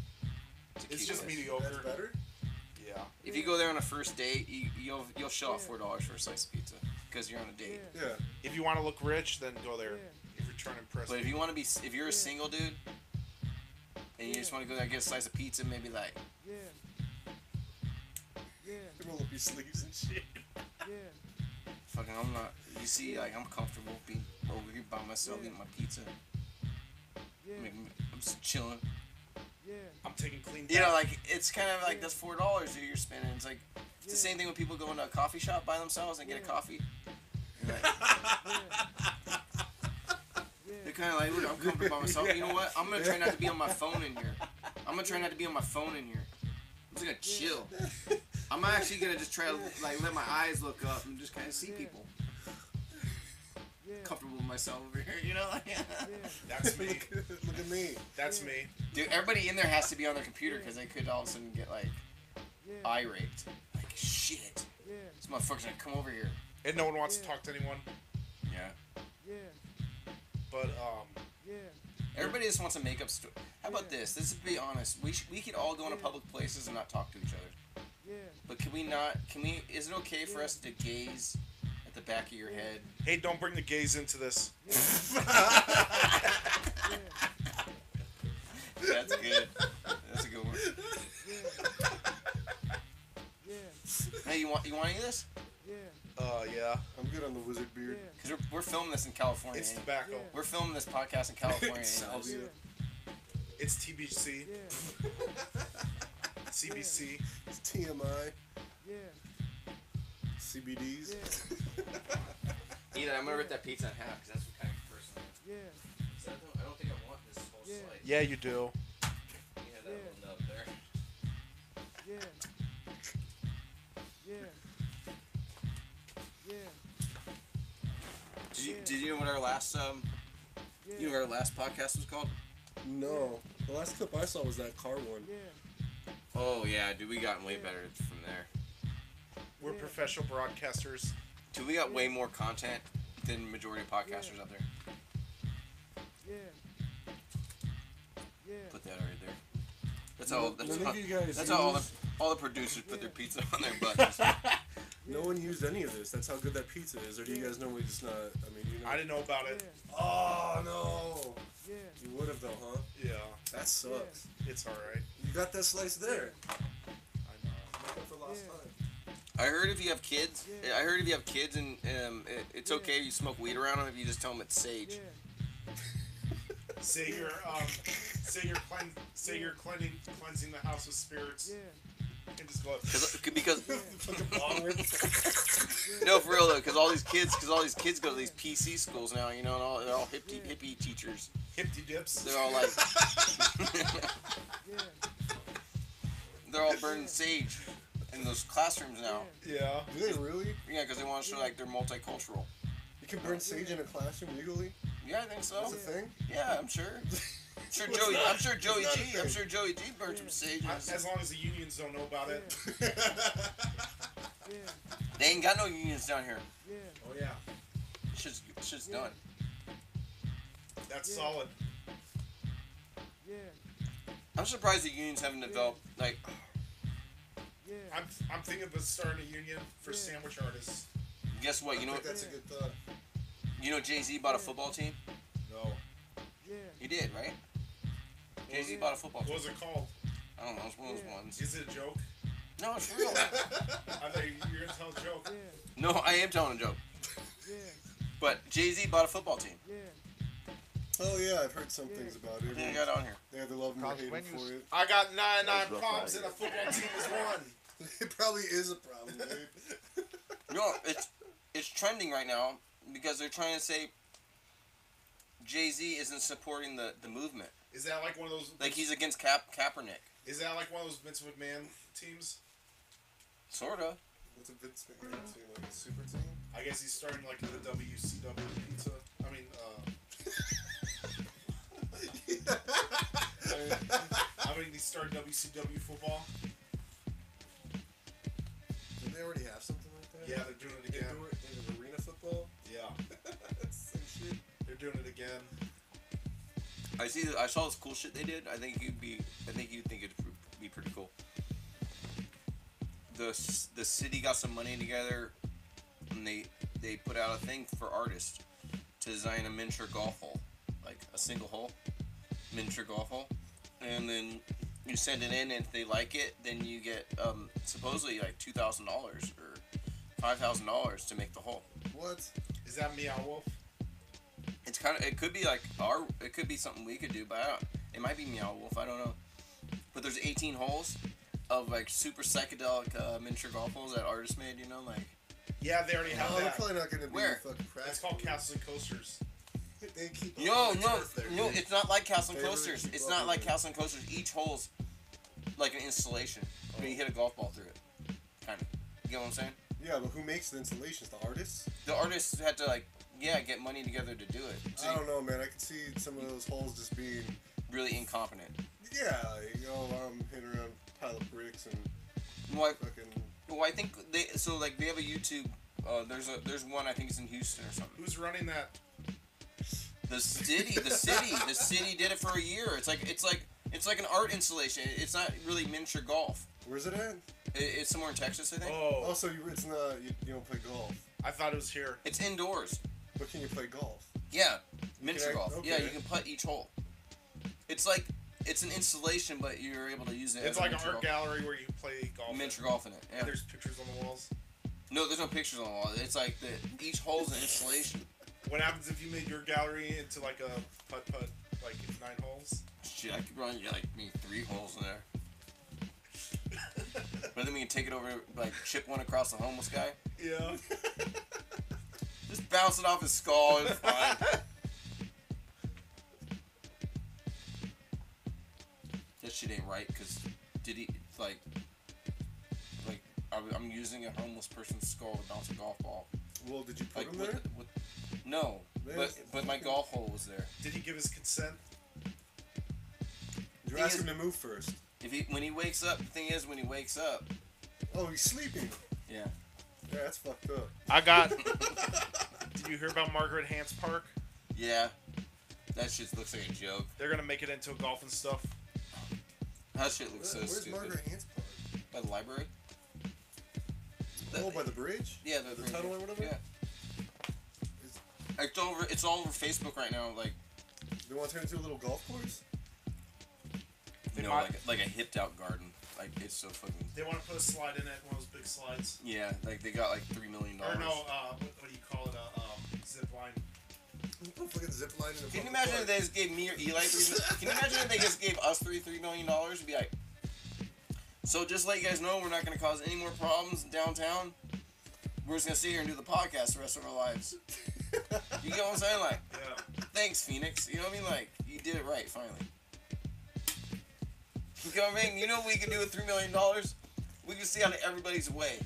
It's just mediocre. That's better? Yeah. If you go there on a first date, you'll shell out $4 for a slice of pizza because you're on a date. Yeah. If you want to look rich, then go there. If you're trying to impress. But if you want to be, if you're a single dude, and you just want to go there and get a slice of pizza, maybe like. Roll up your sleeves and shit. Fucking, I'm not. You see, like I'm comfortable being over here by myself eating my pizza. I'm just chilling. I'm taking clean. You know, like it's kind of like that's $4 that you're spending. It's like it's the same thing when people go into a coffee shop by themselves and get a coffee. Like, they're kind of like, look, I'm comfortable by myself. You know what? I'm gonna try not to be on my phone in here. I'm just gonna chill. I'm actually gonna just try to like let my eyes look up and just kind of see people. Comfortable with myself over here, you know? That's me. Look at me. That's me. Dude, everybody in there has to be on their computer because they could all of a sudden get like eye raped. Like shit. This motherfucker's gonna come over here. And no one wants to talk to anyone. Yeah. But everybody just wants to make up story. How about this? Let's be honest. We could all go into public places and not talk to each other. But can we not? Is it okay for us to gaze at the back of your head? Hey, don't bring the gays into this. That's good. That's a good one. Hey, you want any of this? Yeah. I'm good on the wizard beard. Because we're filming this in California. It's tobacco. We're filming this podcast in California. It's TBC. CBC. It's TMI. CBDs. Ethan, I'm gonna rip that pizza in half because that's what kind of person I am. So I don't think I want this whole slice. Yeah, you do. You have that little nub there. Did you know what our last you know what our last podcast was called? No. The last clip I saw was that car one. Oh yeah, dude, we got way better from there. We're professional broadcasters. Dude, we got way more content than the majority of podcasters out there. Put that right there. That's all. That's how all the producers put their pizza on their buttons. No one used any of this. That's how good that pizza is. Or do you guys normally just not? I mean, you know. I didn't know about it. Oh no. You would have though, huh? Yeah. That sucks. It's alright. You got that slice there. I know. Make up for lost time. I heard if you have kids, and it's okay if you smoke weed around them if you just tell them it's sage. Say you're cleansing the house of spirits. And just go up. Because no, for real though, because all these kids go to these PC schools now, you know, and they're all hippie teachers. Hippie dips. They're all like, they're all burning sage in those classrooms now. Yeah. Do they really? Yeah, because they want to show like they're multicultural. You can burn sage in a classroom legally? Yeah, I think so. That's a thing? Yeah, I'm sure. I'm sure Joey G burned some sage. As long as the unions don't know about it. They ain't got no unions down here. Oh yeah. Shit's done. That's solid. I'm surprised the unions haven't developed like. I'm thinking of starting a union for sandwich artists. Guess what? You know I think that's a good thought. You know Jay-Z bought a football team? No. He did, right? Jay-Z bought a football team. What was it called? I don't know. It's one of those ones. Is it a joke? No, it's real. I thought you were going to tell a joke. No, I am telling a joke. But Jay-Z bought a football team. Oh yeah, I've heard some things about it. They got on here. They have the love and hate for it. I got 99 problems and a football team is one. It probably is a problem, dude. No, it's trending right now because they're trying to say Jay-Z isn't supporting the movement. Is that like one of those... Like he's against Kaepernick. Is that like one of those Vince McMahon teams? Sorta. What's a Vince McMahon team? Like a super team? I guess he's starting like the WCW pizza. I mean, he's starting WCW football. Did they already have something like that? Yeah, they're doing it again. In arena football? Yeah. That's some shit. They're doing it again. I saw this cool shit they did. I think you'd think it'd be pretty cool. The city got some money together, and they put out a thing for artists to design a miniature golf hole, like a single hole, miniature golf hole, and then you send it in, and if they like it, then you get supposedly like $2,000 or $5,000 to make the hole. What? Is that Meow Wolf? It's it could be like it could be something we could do, but it might be Meow Wolf. I don't know. But there's 18 holes of like super psychedelic miniature golf holes that artists made. You know, like. Yeah, they already have that. They're probably not gonna be fucking practical. It's called Castles and Coasters. They keep No, it's not like Castles and Coasters. It's not like Castles and Coasters. Each hole's like an installation. When you hit a golf ball through it, kind of. You get what I'm saying? Yeah, but who makes the installations? The artists? The artists had to get money together to do it. So I don't know, man. I could see some of those holes just being really incompetent. Yeah, I'm hitting around a pile of bricks and fucking. Well, I think they have a YouTube. There's one I think it's in Houston or something. Who's running that? The city did it for a year. It's like an art installation. It's not really miniature golf. Where's it at? It's somewhere in Texas, I think. Oh, so it's not you don't play golf. I thought it was here. It's indoors. But can you play golf? Yeah, miniature golf. Okay. Yeah, you can putt each hole. It's an installation, but you're able to use it. It's like an art gallery where you play golf. Miniature golf in it. Yeah. And there's pictures on the walls. No, there's no pictures on the wall. It's like each hole's an installation. What happens if you made your gallery into like a putt, like 9 holes? Shit, I could run maybe 3 holes in there. But then we can take it over, chip one across the homeless guy. Yeah. Just bounce it off his skull. It's fine. That shit ain't right, because I'm using a homeless person's skull to bounce a golf ball. Well, did you put him there? No, but my golf hole was there. Did he give his consent? You ask him to move first. When he wakes up, the thing is, when he wakes up. Oh, he's sleeping. Yeah. Yeah, that's fucked up. I got. Did you hear about Margaret Hance Park? Yeah. That shit looks like a joke. They're gonna make it into a golf and stuff. That shit looks so stupid. Where's Margaret Hance Park? By the library. By the bridge? Yeah, the tunnel or whatever. Yeah. It's all over Facebook right now. Like. They want to turn it into a little golf course. Like a hipped out garden. Like it's so fucking. They want to put a slide in it, one of those big slides. Yeah, like they got like $3 million. Or no, what do you call it? Zip line. Fucking zip line. Can you imagine if they just gave me or Eli Can you imagine if they just gave us $3 million and be like, so just to let you guys know, we're not gonna cause any more problems downtown. We're just gonna sit here and do the podcast the rest of our lives. You get what I'm saying? Like, yeah. Thanks, Phoenix. You know what I mean? Like, you did it right finally. You know what I mean? You know what we can do with $3 million? We can see out of everybody's way.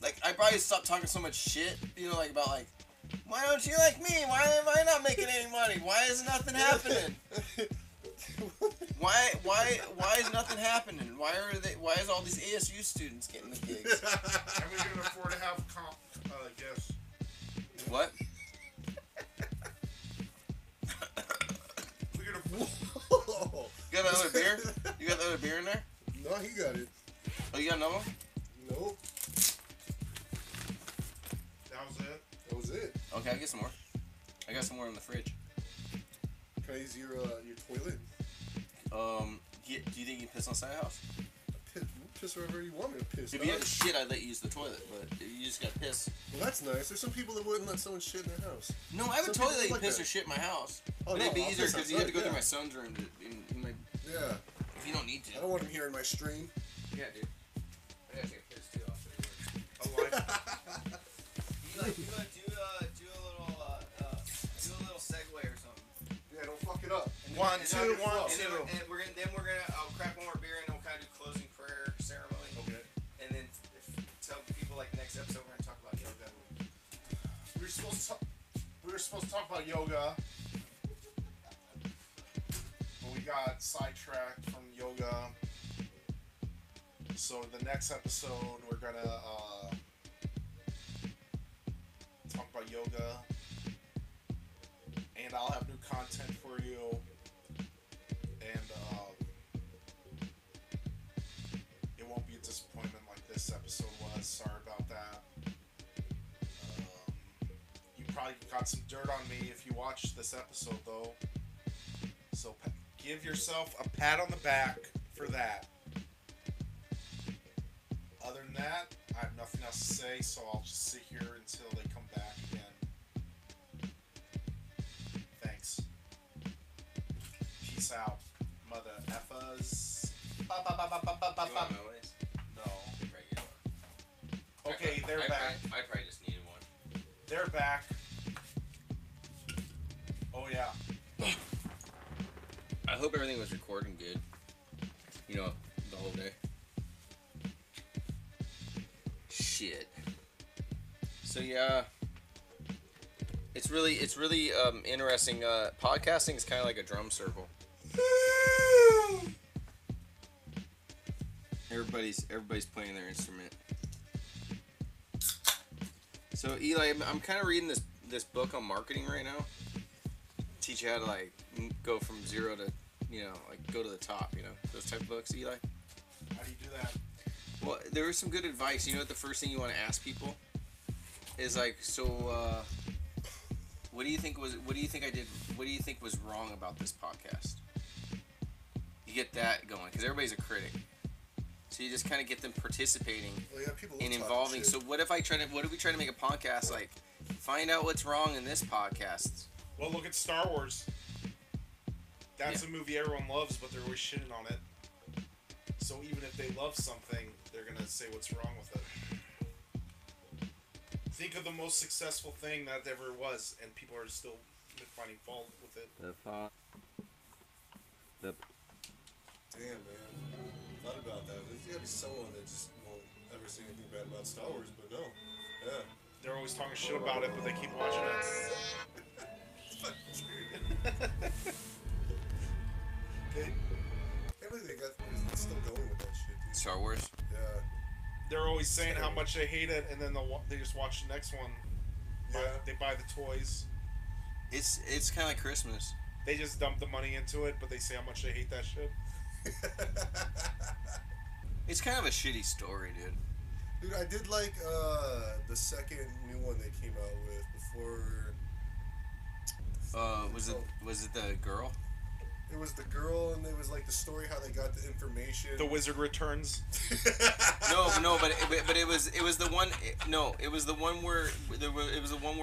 Like, I probably stopped talking so much shit, you know, like, about, like, why don't you like me? Why am I not making any money? Why is nothing happening? Why is nothing happening? Why is all these ASU students getting the gigs? And we can afford to have guests. What? Whoa. You got another beer? You got another beer in there? No, he got it. Oh, you got another one? Nope. That was it? That was it. Okay, I'll get some more. I got some more in the fridge. Can I use your toilet? Do you think you can piss on the side of the house? Piss wherever you want me to piss. If you had shit, I'd let you use the toilet, but you just got piss. Well, that's nice. There's some people that wouldn't let someone shit in their house. No, I would totally let you piss or shit in my house. Oh, but no, it'd be I'll easier piss because you have to go outside, through my son's room. Yeah. If you don't need to. I don't want him hearing my stream. Yeah, dude. I gotta take a piss too often. You do a little segue or something. Yeah, don't fuck it up. One, two. And we're gonna I'll crack one more beer and then we'll kind of do closing prayer ceremony. Okay. And then tell people like next episode we're gonna talk about yoga. We were supposed to talk about yoga, but we got sidetracked from yoga. So the next episode we're gonna talk about yoga, and I'll have new content for you. And it won't be a disappointment like this episode was. Sorry about that. You probably got some dirt on me if you watched this episode, though. So give yourself a pat on the back for that. Other than that, I have nothing else to say, so I'll just sit here until they come back again. Thanks. Peace out, mother effers. You want Melodies? No. Okay, they're back. I probably just needed one. They're back. Oh yeah. I hope everything was recording good. You know, the whole day. Shit. So yeah, it's really interesting. Podcasting is kind of like a drum circle. Everybody's playing their instrument. So Eli, I'm kind of reading this book on marketing right now. Teach you how to like go from zero to, you know, like go to the top. You know, those type of books, Eli. How do you do that? Well, there was some good advice. You know what the first thing you want to ask people is like, so what do you think was wrong about this podcast? You get that going because everybody's a critic. So you just kind of get them participating and involving. So what if we try to make a podcast like find out what's wrong in this podcast? Well, look at Star Wars. That's a movie everyone loves, but they're always shitting on it. So even if they love something, they're gonna say what's wrong with it. Think of the most successful thing that ever was, and people are still finding fault with it. Damn, man. Thought about that. There's gotta be someone that just won't ever say anything about Star Wars, but no. Yeah. They're always talking shit about it, but they keep watching it. It's fucking weird. I can't believe they're still going with that shit, dude. Star Wars? Yeah. They're always saying how much they hate it, and then they just watch the next one. Yeah. They buy the toys. It's kind of like Christmas. They just dump the money into it, but they say how much they hate that shit. It's kind of a shitty story, dude. Dude, I did like the second new one they came out with before. Was it the girl? It was the girl, and it was like the story how they got the information. The Wizard Returns. No, but it was the one. No, it was the one where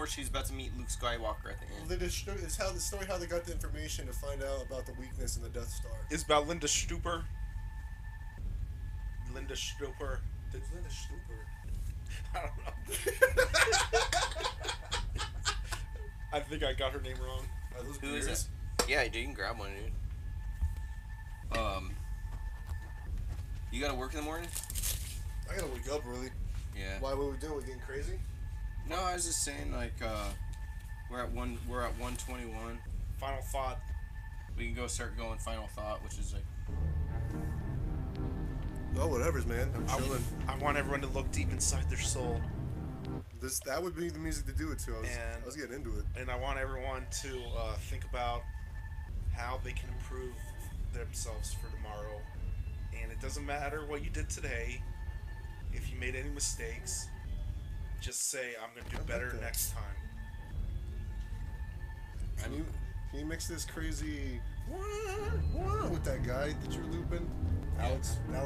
she's about to meet Luke Skywalker at the end. It's how the story how they got the information to find out about the weakness in the Death Star. It's about Linda Stupor. Linda Stupor. Linda Stupor. I don't know. I think I got her name wrong. Who is it? Yeah, dude, you can grab one, dude. You gotta work in the morning? I gotta wake up early. Yeah. Why? What we doing? We getting crazy? No, I was just saying, like, we're at 121. Final thought. We can start going final thought, which is like. Oh, whatever's, man. I'm chilling. I want everyone to look deep inside their soul. That would be the music to do it to. I was getting into it. And I want everyone to think about how they can improve themselves for tomorrow. And it doesn't matter what you did today. If you made any mistakes, just say, I'm going to do better next time. Can you mix this crazy with that guy that you're looping? Alex who?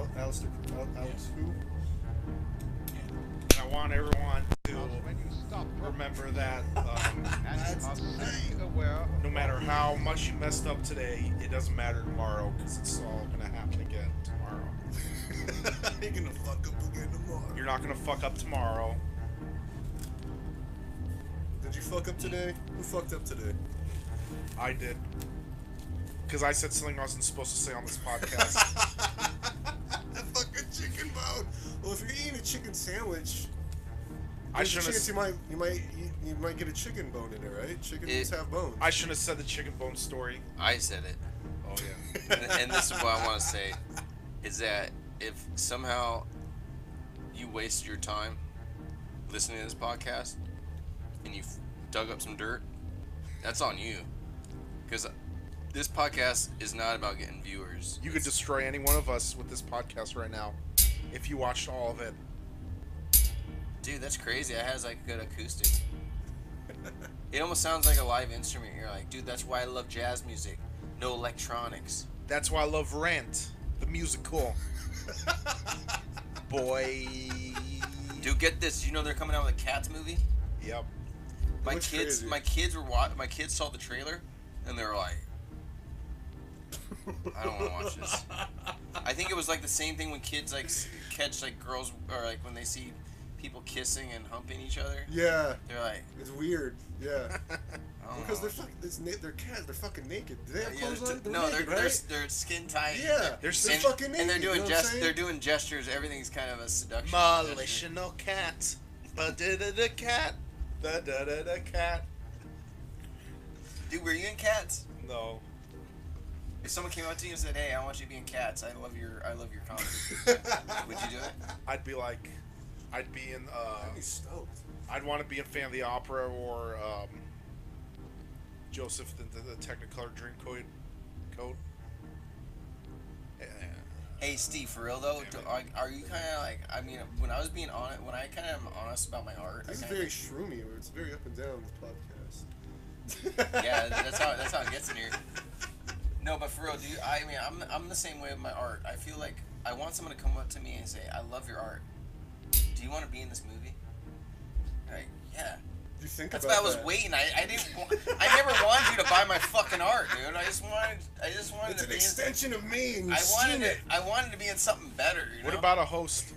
And I want everyone to remember that no matter how much you messed up today, it doesn't matter tomorrow, because it's all going to happen again tomorrow. You're going to fuck up again tomorrow. You're not going to fuck up tomorrow. Did you fuck up today? Who fucked up today? I did. Because I said something I wasn't supposed to say on this podcast. That fucking chicken bone. Well, if you're eating a chicken sandwich, I shouldn't have. You might get a chicken bone in it, right? Chickens have bones. I shouldn't have said the chicken bone story. I said it. Oh yeah. and this is what I want to say, is that if somehow you wasted your time listening to this podcast and you dug up some dirt, that's on you. Because this podcast is not about getting viewers. You could destroy any one of us with this podcast right now if you watched all of it. Dude, that's crazy. It has like good acoustic. It almost sounds like a live instrument. You're like, dude, that's why I love jazz music. No electronics. That's why I love Rant, the musical. Boy. Dude, get this. You know they're coming out with a Cats movie? Yep. My kids saw the trailer and they were like, I don't want to watch this. I think it was like the same thing when kids like catch like girls, or like when they see people kissing and humping each other. Yeah. They're like, it's weird. Yeah. Because know. they're cats. They're fucking naked. Do they have clothes on? No, naked, they're skin tight. Yeah. They're fucking naked. And they're doing you know they're doing gestures. Everything's kind of a seduction. Volitional cat. Ba-da-da-da cat. Da-da-da-da cat. Dude, were you in Cats? No. If someone came out to you and said, "Hey, I want you to be in Cats. I love your comedy," would you do it? I'd be in. I'd be stoked. I'd want to be in Phantom of the Opera or Joseph the Technicolor Dreamcoat. Hey, Steve, for real though, are you kind of like? I mean, when I was being honest, when I kind of am honest about my art, this is very shroomy. Or it's very up and down. This podcast. Yeah, that's how it gets in here. No, but for real, dude, I mean, I'm the same way with my art. I feel like I want someone to come up to me and say, "I love your art. Do you want to be in this movie?" Like, yeah. You think that's about why I was waiting. I never wanted you to buy my fucking art, dude. I just wanted it's to an extension of me, and I wanted to be in something better. You know? What about a host?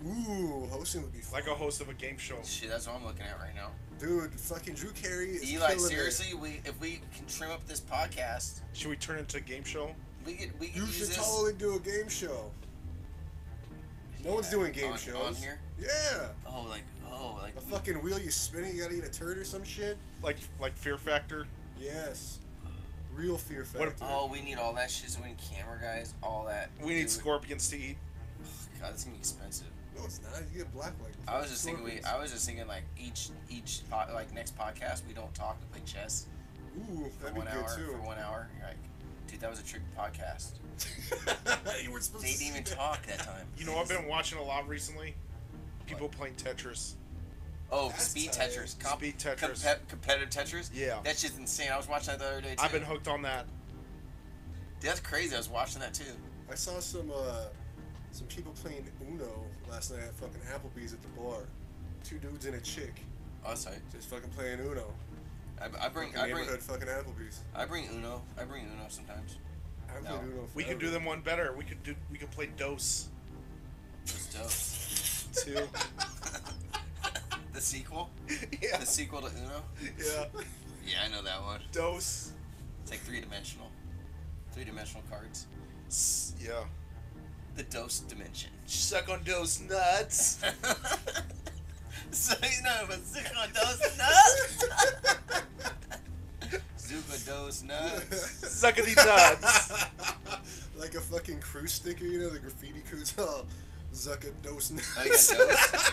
Ooh, hosting would be fun. Like a host of a game show. Shit, that's what I'm looking at right now. Dude, fucking Drew Carey is Eli, killing seriously, if we can trim up this podcast, should we turn it into a game show? We could you use should this. totally do a game show. No one's doing game on, shows. On here? Yeah. Oh, like a fucking wheel you spin it, you gotta eat a turd or some shit. Like Fear Factor. Yes. Real Fear Factor. We need all that shit. So we need camera guys, all that. We need scorpions to eat. God, that's gonna be expensive. No, it's not. You get black like. I was just thinking like each like next podcast we don't talk, we play chess. Ooh, for that'd one be hour. good too. For 1 hour, you're like, dude, that was a trick podcast. You weren't supposed they to didn't even talk that time. You know, I've been watching a lot recently. People playing Tetris. Oh, Speed Tetris. Speed Tetris. Competitive Tetris? Yeah. That shit's insane. I was watching that the other day, too. I've been hooked on that. Dude, that's crazy. I was watching that, too. I saw some people playing Uno last night at fucking Applebee's at the bar. 2 dudes and a chick. Oh, sorry. Just fucking playing Uno. I bring fucking Applebee's. I bring Uno sometimes. I played Uno. We could do them one better. We could play Dos. What's Dos? 2. The sequel? Yeah. The sequel to Uno? Yeah. Yeah, I know that one. Dos. It's like 3-dimensional. 3-dimensional cards. Yeah. The Dos dimension. Suck on Dos nuts. So you know, but suck on Dos nuts. Zuka Dos nuts. Suckity nuts. Like a fucking crew sticker, you know, the graffiti crews. Oh, Zucka Dos nuts. Oh, you got Dos?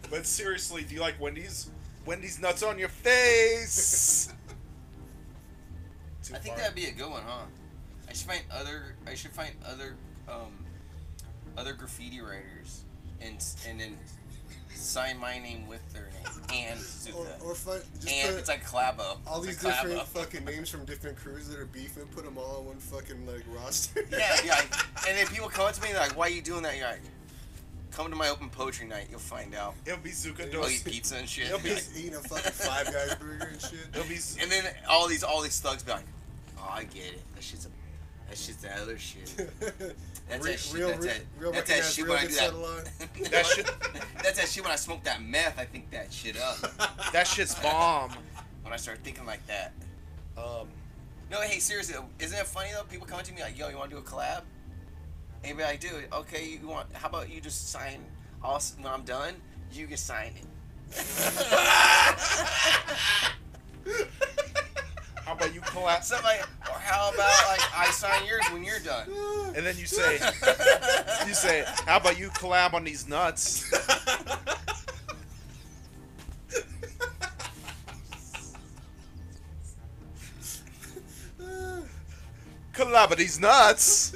But seriously, do you like Wendy's? Wendy's nuts on your face. I think that'd be a good one, huh? I should find other graffiti writers and then sign my name with their name and Zuka. Or it's like collabo. All these different fucking names from different crews that are beefing, put them all on one fucking like roster. Yeah. And then people come up to me like, "Why are you doing that?" You're like, "Come to my open poetry night, you'll find out." It'll be Zuka Dos. I'll eat pizza and shit. He'll be eating a fucking Five Guys burger and shit. And then all these thugs be like, "Oh, I get it. That's just the other shit. That's that shit. That's that shit when I do that. That's that shit when I smoke that meth. I think that shit up. That shit's bomb. When I start thinking like that. No, hey, seriously, isn't it funny though? People come to me like, "Yo, you want to do a collab?" And be like, "Dude, okay, you want? How about you just sign? When I'm done, you can sign it." How about you collab? Somebody, or how about like I sign yours when you're done? And then you say, "How about you collab on these nuts?" Collab on these nuts.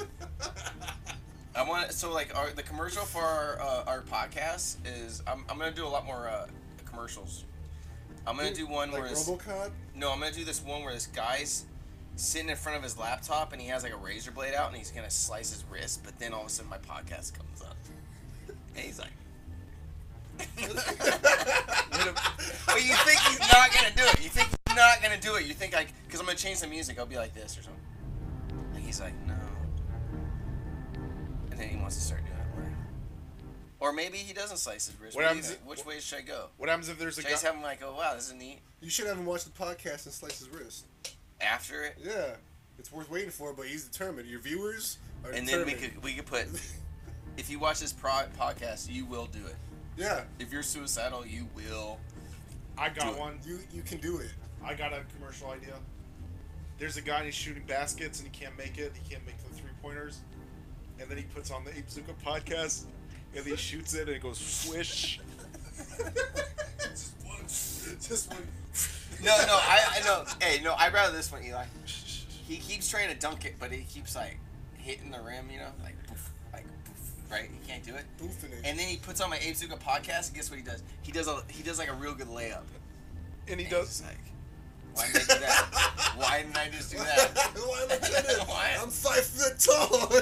I want the commercial for our podcast is I'm gonna do a lot more commercials. I'm gonna do one like where RoboCop? No, I'm gonna do this one where this guy's sitting in front of his laptop and he has like a razor blade out and he's gonna slice his wrist, but then all of a sudden my podcast comes up and he's like, but you think he's not gonna do it? You think he's not gonna do it? You think like, because I'm gonna change the music, I'll be like this or something. And he's like, no. And then he wants to start doing it more. Or maybe he doesn't slice his wrist. Which way should I go? What happens if there's a guy? Should I just have him like, oh wow, this is neat. You should have him watch the podcast and slice his wrist. After it? Yeah. It's worth waiting for, but he's determined. Your viewers are and determined. Then we could put, if you watch this podcast, you will do it. Yeah. If you're suicidal, you will. I got one. You can do it. I got a commercial idea. There's a guy and he's shooting baskets and he can't make it. He can't make the 3-pointers. And then he puts on the Ape Zuka podcast and he shoots it and it goes swish. Just one. No, I know. Hey, no, I'd rather this one, Eli. He keeps trying to dunk it, but he keeps like hitting the rim, you know, like poof, right? He can't do it. Boofing it. And then he puts on my Ape Zuka podcast, and guess what he does? He does like a real good layup. And he does. Like, why didn't I do that? Why didn't I just do that? Why am I doing it? Why? I'm 5 foot tall. I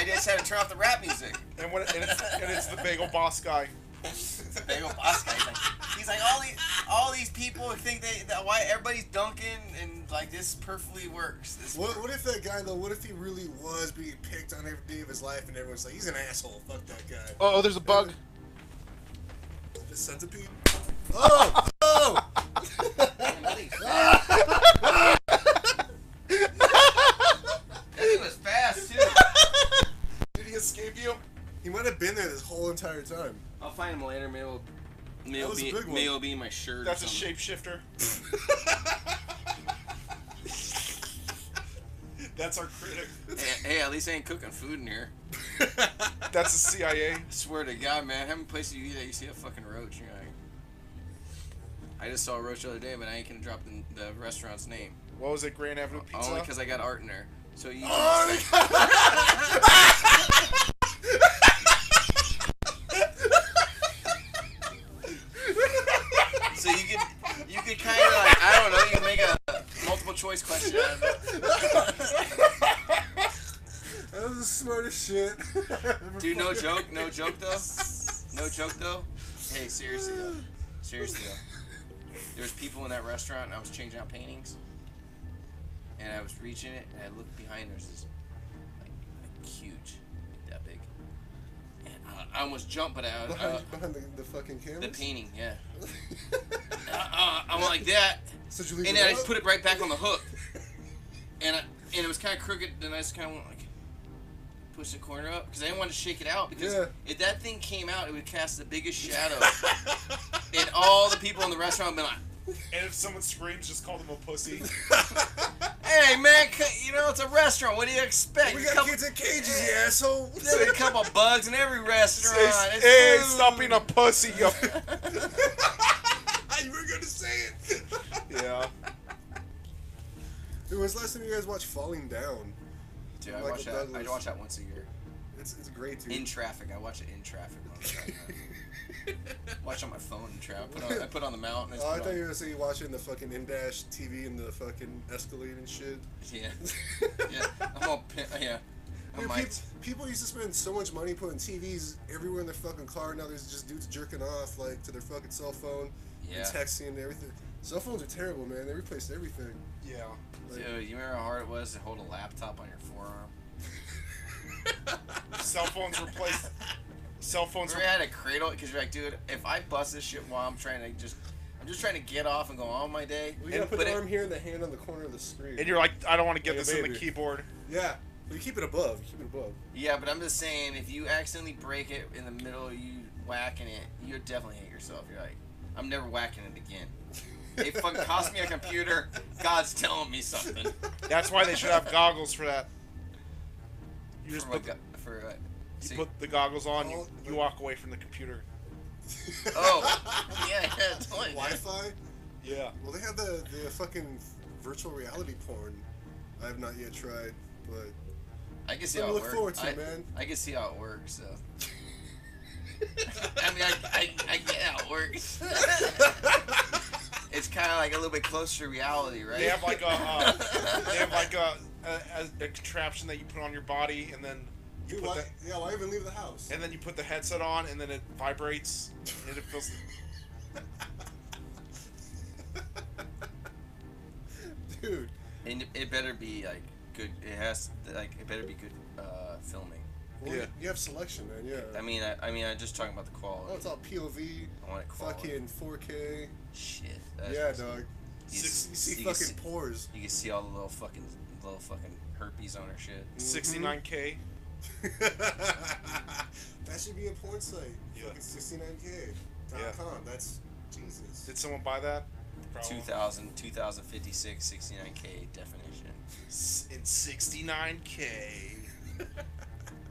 just had to turn off the rap music. And it's the Bagel Boss guy. The Bagel Boss guy. He's like all these people think that why everybody's dunking and like this perfectly works. What if that guy though? What if he really was being picked on every day of his life and everyone's like, he's an asshole. Fuck that guy. Oh, there's a bug. The centipede. Oh! That thing was fast too. Did he escape you? He might have been there this whole entire time. I'll find him later. Maybe it'll be in my shirt. That's a shapeshifter. That's our critic. Hey, at least I ain't cooking food in here. That's the CIA. I swear to God, man. How many places you eat that you see a fucking roach? You're like, I just saw a roach the other day, but I ain't gonna drop the restaurant's name. What was it, Grand Avenue Pizza? Only because I got art in there. So you. So you could kind of like, I don't know, you can make a multiple choice question out of it. That was the smartest shit. Dude, no joke though. No joke though. Hey, seriously though. There was people in that restaurant and I was changing out paintings. And I was reaching it and I looked behind, there's this like huge, like that big. And I almost jumped, but I behind the fucking canvas? The painting, yeah. I'm like that. So did you leave and it then I up? just put it right back on the hook. And it was kind of crooked, and I just kind of went like, push the corner up, because I didn't want to shake it out, because if that thing came out, it would cast the biggest shadow. And all the people in the restaurant would be like, and if someone screams, just call them a pussy. hey man, you know, it's a restaurant, what do you expect? We got kids in cages, you asshole. There's a couple bugs in every restaurant. Hey, stop being a pussy, yo. You were gonna say it. Yeah. Dude, when's the last time you guys watched Falling Down? Dude, I watch that once a year. It's great, dude. In traffic. I watch it in traffic. Watch on my phone in traffic. I put on the mount. And I thought you were gonna say you watch it in the fucking in-dash TV and the fucking Escalade and shit. Yeah. Yeah. I'm all yeah. Dude, people used to spend so much money putting TVs everywhere in their fucking car. Now there's just dudes jerking off like to their fucking cell phone and texting and everything. Cell phones are terrible, man. They replaced everything. Yeah. Like, dude, you remember how hard it was to hold a laptop on your forearm? Cell phones replaced. Cell phones. Remember I had a cradle because you're like, dude, if I bust this shit while I'm just trying to get off and go on my day. Well, you gotta put the arm here and the hand on the corner of the screen. And you're like, I don't want to get this in the keyboard. Yeah. Well, you keep it above. Yeah, but I'm just saying, if you accidentally break it in the middle of you whacking it, you definitely hate yourself. You're like, I'm never whacking it again. It fucking cost me a computer. God's telling me something. That's why they should have goggles for that. You just put the goggles on. You walk away from the computer. Oh, yeah, totally. Wi-Fi? Yeah. Well, they have the fucking virtual reality porn. I have not yet tried, but I can see how it works. Forward to, man. I can see how it works. So. I mean, I get how it works. It's kind of like a little bit closer to reality, right? They have like a contraption that you put on your body, and then why even leave the house? And then you put the headset on, and then it vibrates, and it feels. Dude. And it better be like good. It better be good filming. Well, you have selection, man. Yeah. I mean, I'm just talking about the quality. Oh, it's all POV. I want it quality. Fucking 4K. Shit. Yeah, dog. You see fucking pores. You can see all the little fucking herpes on her shit. 69K. That should be a porn site. Yeah. Fucking 69K.com. That's Jesus. Did someone buy that? 2056, 69K definition. In 69K.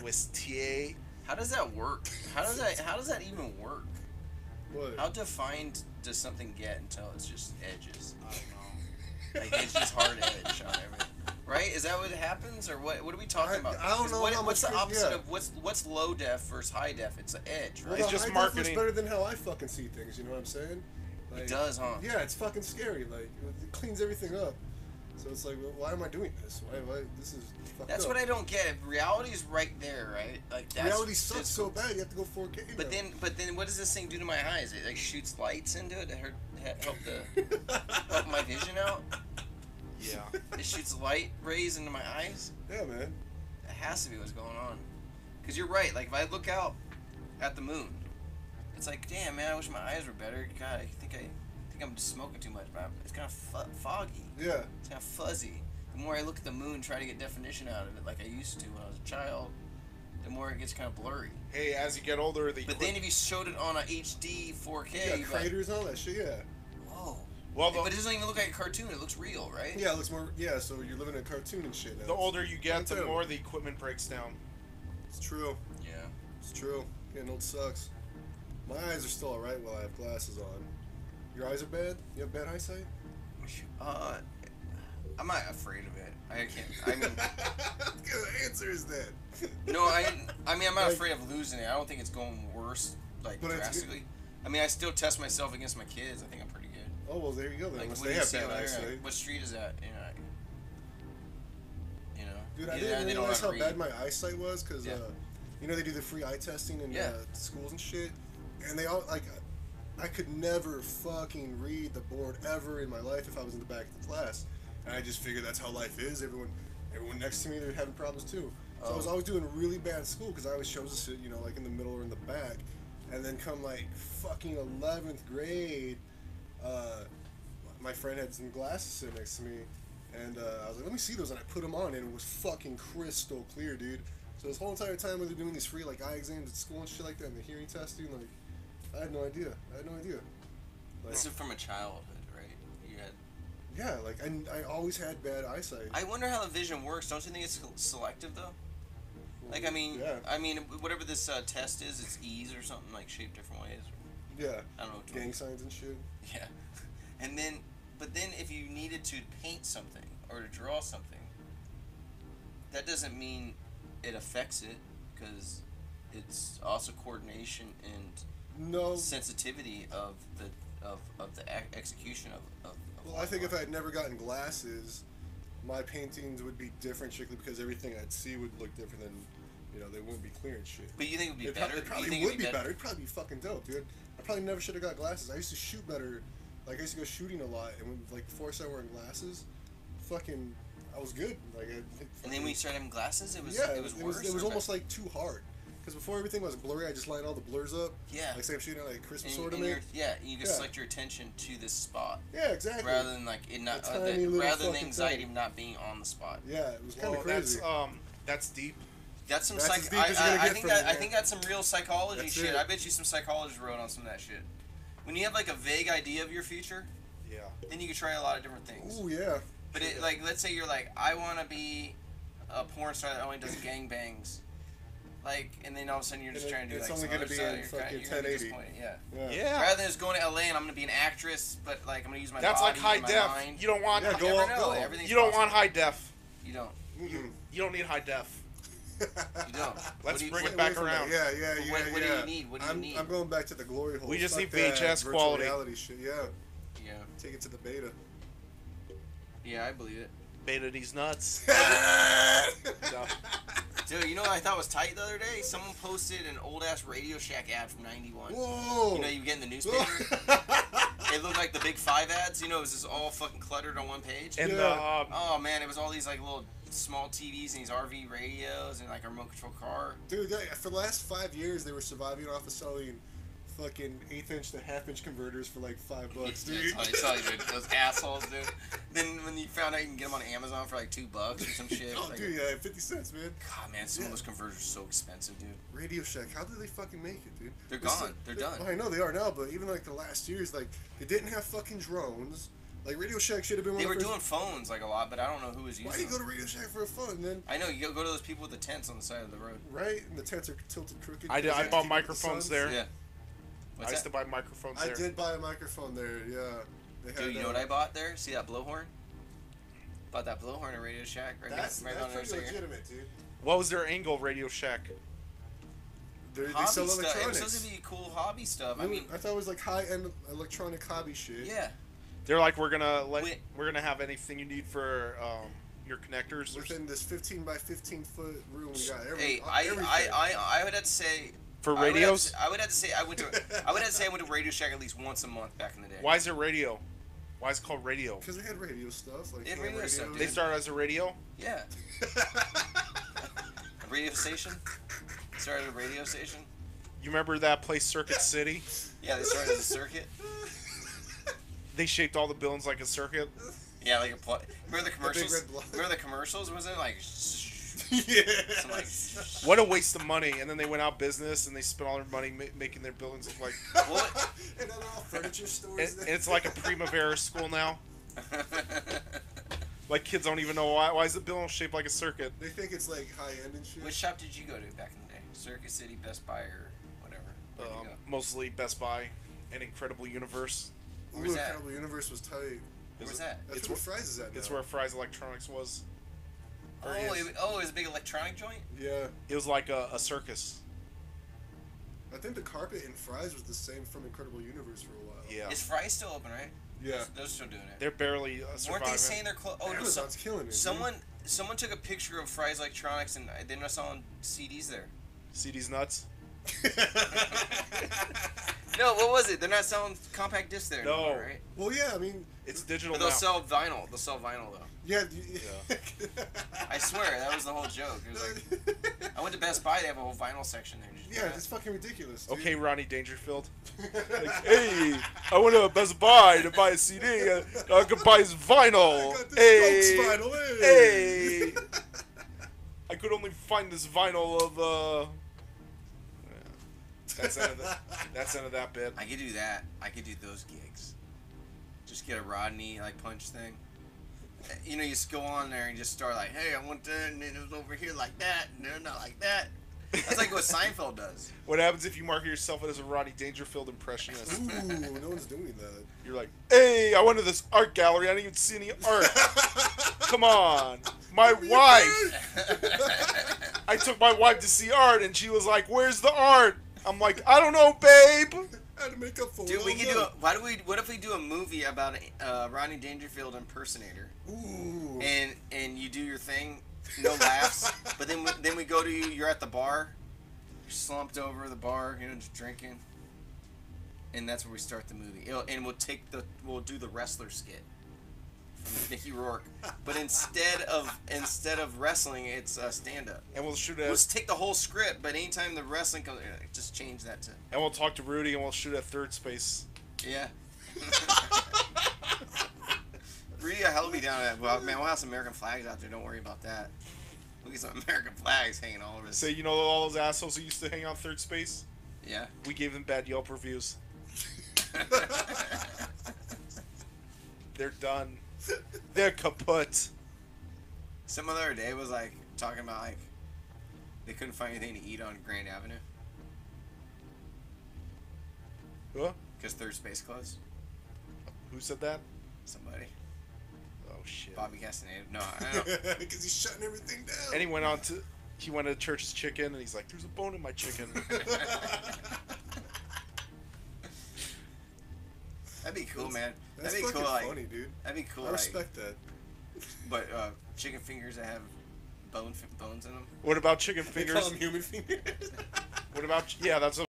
With TA. How does that work? How does that even work? What? How defined does something get until it's just edges? I don't know. Like it's just hard edge on everything. Right? Is that what happens, or what? What are we talking about? I don't know. What's the opposite of what's low def versus high def? It's the edge, right? Well, it's just high marketing. def is better than how I fucking see things. You know what I'm saying? Like, It does, huh? Yeah, it's fucking scary. Like it cleans everything up. So it's like, well, why am I doing this? Why this is fucked That's up. what I don't get. Reality's right there, right? Like that's, reality sucks so bad. You have to go 4K. But then, what does this thing do to my eyes? It like shoots lights into it to help my vision out. Yeah. It shoots light rays into my eyes. Yeah, man. That has to be what's going on. Cause you're right. Like if I look out at the moon, it's like, damn man, I wish my eyes were better. God, I think I'm just smoking too much. But it's kind of foggy. Yeah. It's kind of fuzzy. The more I look at the moon, try to get definition out of it, like I used to when I was a child, the more it gets kind of blurry. Hey, as you get older, But then if you showed it on a HD 4K, you got craters and all that shit. Yeah. Whoa. Well, but it doesn't even look like a cartoon. It looks real, right? Yeah, it looks more. Yeah, so you're living in a cartoon and shit now. The older you get, the more the equipment breaks down. It's true. Yeah. It's true. Getting old sucks. My eyes are still alright while I have glasses on. Your eyes are bad? You have bad eyesight? I'm not afraid of it. I can't. I mean, the answer is that. No, I mean, I'm not afraid of losing it. I don't think it's going worse, like drastically. I mean, I still test myself against my kids. I think I'm pretty good. Oh well, there you go then. Like, Unless they have bad eyesight. What street is that? You know. Dude, I didn't realize how bad my eyesight was because you know they do the free eye testing in schools and shit, and they all like. I could never fucking read the board ever in my life if I was in the back of the class. And I just figured that's how life is. Everyone next to me, they're having problems too. So I was always doing really bad at school because I always chose to sit, you know, like in the middle or in the back. And then come like fucking 11th grade, my friend had some glasses sitting next to me. And I was like, let me see those. And I put them on and it was fucking crystal clear, dude. So this whole entire time when they're doing these free like eye exams at school and shit like that and the hearing testing, like, I had no idea. Like, this is from a childhood, right? You had. Yeah, like I always had bad eyesight. I wonder how the vision works. Don't you think it's selective though? Like I mean, whatever this test is, it's E's or something like shaped different ways. Yeah. I don't know. Gang signs and shit. Yeah, and then, but then if you needed to paint something or to draw something, that doesn't mean it affects it because it's also coordination and. Sensitivity of the execution of well, I think if I had never gotten glasses, my paintings would be different strictly because everything I'd see would look different than, you know, they wouldn't be clear and shit. But you think it would be better? It probably would be better. It'd probably be fucking dope, dude. I probably never should have got glasses. I used to shoot better. Like, I used to go shooting a lot, and when, like, before I started wearing glasses, fucking, I was good. Like, and then when you started having glasses, it was worse. It was almost, like, too hard. Because before everything was blurry, I just lined all the blurs up. Yeah. Like, same shooting like Christmas ornament. You just select your attention to this spot. Yeah, exactly. Rather than like it not, rather than the anxiety of not being on the spot. Yeah, it was kind of crazy. That's deep. That's some I think that's some real psychology shit. I bet you some psychologists wrote on some of that shit. When you have like a vague idea of your future, then you can try a lot of different things. Ooh, yeah. But it, like, let's say you're like, I want to be a porn star that only does gangbangs. Like, and then all of a sudden you're just trying to do like some other stuff. It's only going to be in fucking 1080. Yeah. Rather than just going to LA and I'm going to be an actress, but like I'm going to use my That's body like high and my def. mind. You don't want. You don't want high def. You don't. You don't need high def. You don't. Let's bring it back around. Yeah. What do you need? What do you need? I'm going back to the glory hole. We just need VHS quality. Reality shit. Yeah. Take it to the beta. Yeah, I believe it. Beta these nuts. Dude, you know what I thought was tight the other day? Someone posted an old-ass Radio Shack ad from 91. Whoa! You know, you get in the newspaper. It looked like the Big Five ads. You know, it was just all fucking cluttered on one page. And oh, man, it was all these, like, little small TVs and these RV radios and, like, a remote control car. Dude, for the last 5 years, they were surviving off of selling fucking 1/8 to 1/2 converters for like $5, dude. That's all you did. Those assholes, dude. Then when you found out you can get them on Amazon for like $2 or some shit. Oh, like, dude, yeah, 50 cents, man. God, man, some of those converters are so expensive, dude. Radio Shack, how did they fucking make it, dude? They're gone. They're done. I know they are now, but even like the last years, like they didn't have fucking drones. Like Radio Shack should have been. They were doing phones like a lot, but I don't know who was using. Why do you go to Radio Shack for a phone? Then I know you go to those people with the tents on the side of the road. Right, and the tents are tilted crooked. I bought microphones there. Yeah. I used to buy microphones there. I did buy a microphone there, yeah. Dude, you know what I bought there? See that blowhorn? Bought that blowhorn at Radio Shack. That's pretty legitimate, dude. What was their angle, Radio Shack? They sell electronics. It was supposed to be cool hobby stuff. I thought it was like high-end electronic hobby shit. Yeah. They're like, we're gonna have anything you need for your connectors. Within this 15 by 15 foot room, we got everything. Hey, I would have to say. For radios? I would have to say I went to Radio Shack at least once a month back in the day. Why is it radio? Why is it called radio? Because they had radio stuff. Like radio stuff. They started as a radio? Yeah. A radio station? Started a radio station? You remember that place, Circuit City? Yeah, they started as a circuit. They shaped all the buildings like a circuit? Yeah, like a remember the commercials? Remember the commercials? Was it like... Yeah. So like, what a waste of money. And then they went out of business and they spent all their money making their buildings look like... what? And then all furniture stores. And it's like a Primavera school now. Like, kids don't even know why is the building shaped like a circuit. They think it's like high-end and shit. Which shop did you go to back in the day? Circuit City, Best Buy, or whatever? Where'd you go? Mostly Best Buy and Incredible Universe. Where's that? Incredible Universe was tight. Where's that? That's where Fry's is at now. It's where Fry's Electronics was. Oh, it was a big electronic joint? Yeah. It was like a circus. I think the carpet in Fry's was the same from Incredible Universe for a while. Yeah. Is Fry's still open, right? Yeah. They're still doing it. They're barely surviving. Weren't they saying they're close? Oh, Amazon's killing it. Someone took a picture of Fry's Electronics and they're not selling CDs there. CD's nuts? No, what was it? They're not selling compact discs there anymore, right? Well, yeah, I mean... It's digital but now. they'll sell vinyl. They'll sell vinyl, though. Yeah. I swear, that was the whole joke. It was like, I went to Best Buy, they have a whole vinyl section there. Yeah, it's fucking ridiculous, dude. Okay, Ronnie Dangerfield. Like, hey, I went to Best Buy to buy a CD. I could buy his vinyl. I got this Hey, Strokes vinyl, hey. I could only find this vinyl of, That's the end of that bit. I could do that. I could do those gigs. Just get a Rodney, like, punch thing. You know, you just go on there and just start like, hey, I went there and it was over here like that, and they're not like that. That's like what Seinfeld does. What happens if you market yourself as a Rodney Dangerfield impressionist? Ooh, no one's doing that. You're like, hey, I went to this art gallery. I didn't even see any art. Come on. My wife. I took my wife to see art, and she was like, where's the art? I'm like, I don't know, babe. I had to make up for it. Dude, we could do what if we do a movie about a Rodney Dangerfield impersonator? Ooh. And you do your thing, no laughs, but then we go to you, you're at the bar, you're slumped over the bar, you know, just drinking. And that's where we start the movie. And we'll do the wrestler skit. Mickey Rourke, but instead of wrestling, it's stand up. And we'll shoot Let's take the whole script, but anytime the wrestling comes, just change that to. And we'll talk to Rudy, and we'll shoot at third space. Yeah. Rudy held me down at. Well, man, we'll have some American flags out there. Don't worry about that. We'll get some American flags hanging all over. So you know all those assholes who used to hang out third space? Yeah. We gave them bad Yelp reviews. They're done. They're kaput. Some other day was like talking about like they couldn't find anything to eat on Grand Avenue. What? Because third space closed. Who said that? Somebody. Oh shit. Bobby Castaneda. No, I don't. Because he's shutting everything down. And he went to Church's Chicken, and he's like, "There's a bone in my chicken." That'd be cool, man. That's That'd be fucking cool. Like, funny, dude. That'd be cool. I respect that. But chicken fingers that have bones in them. What about chicken They fingers? call them human fingers. What about that's what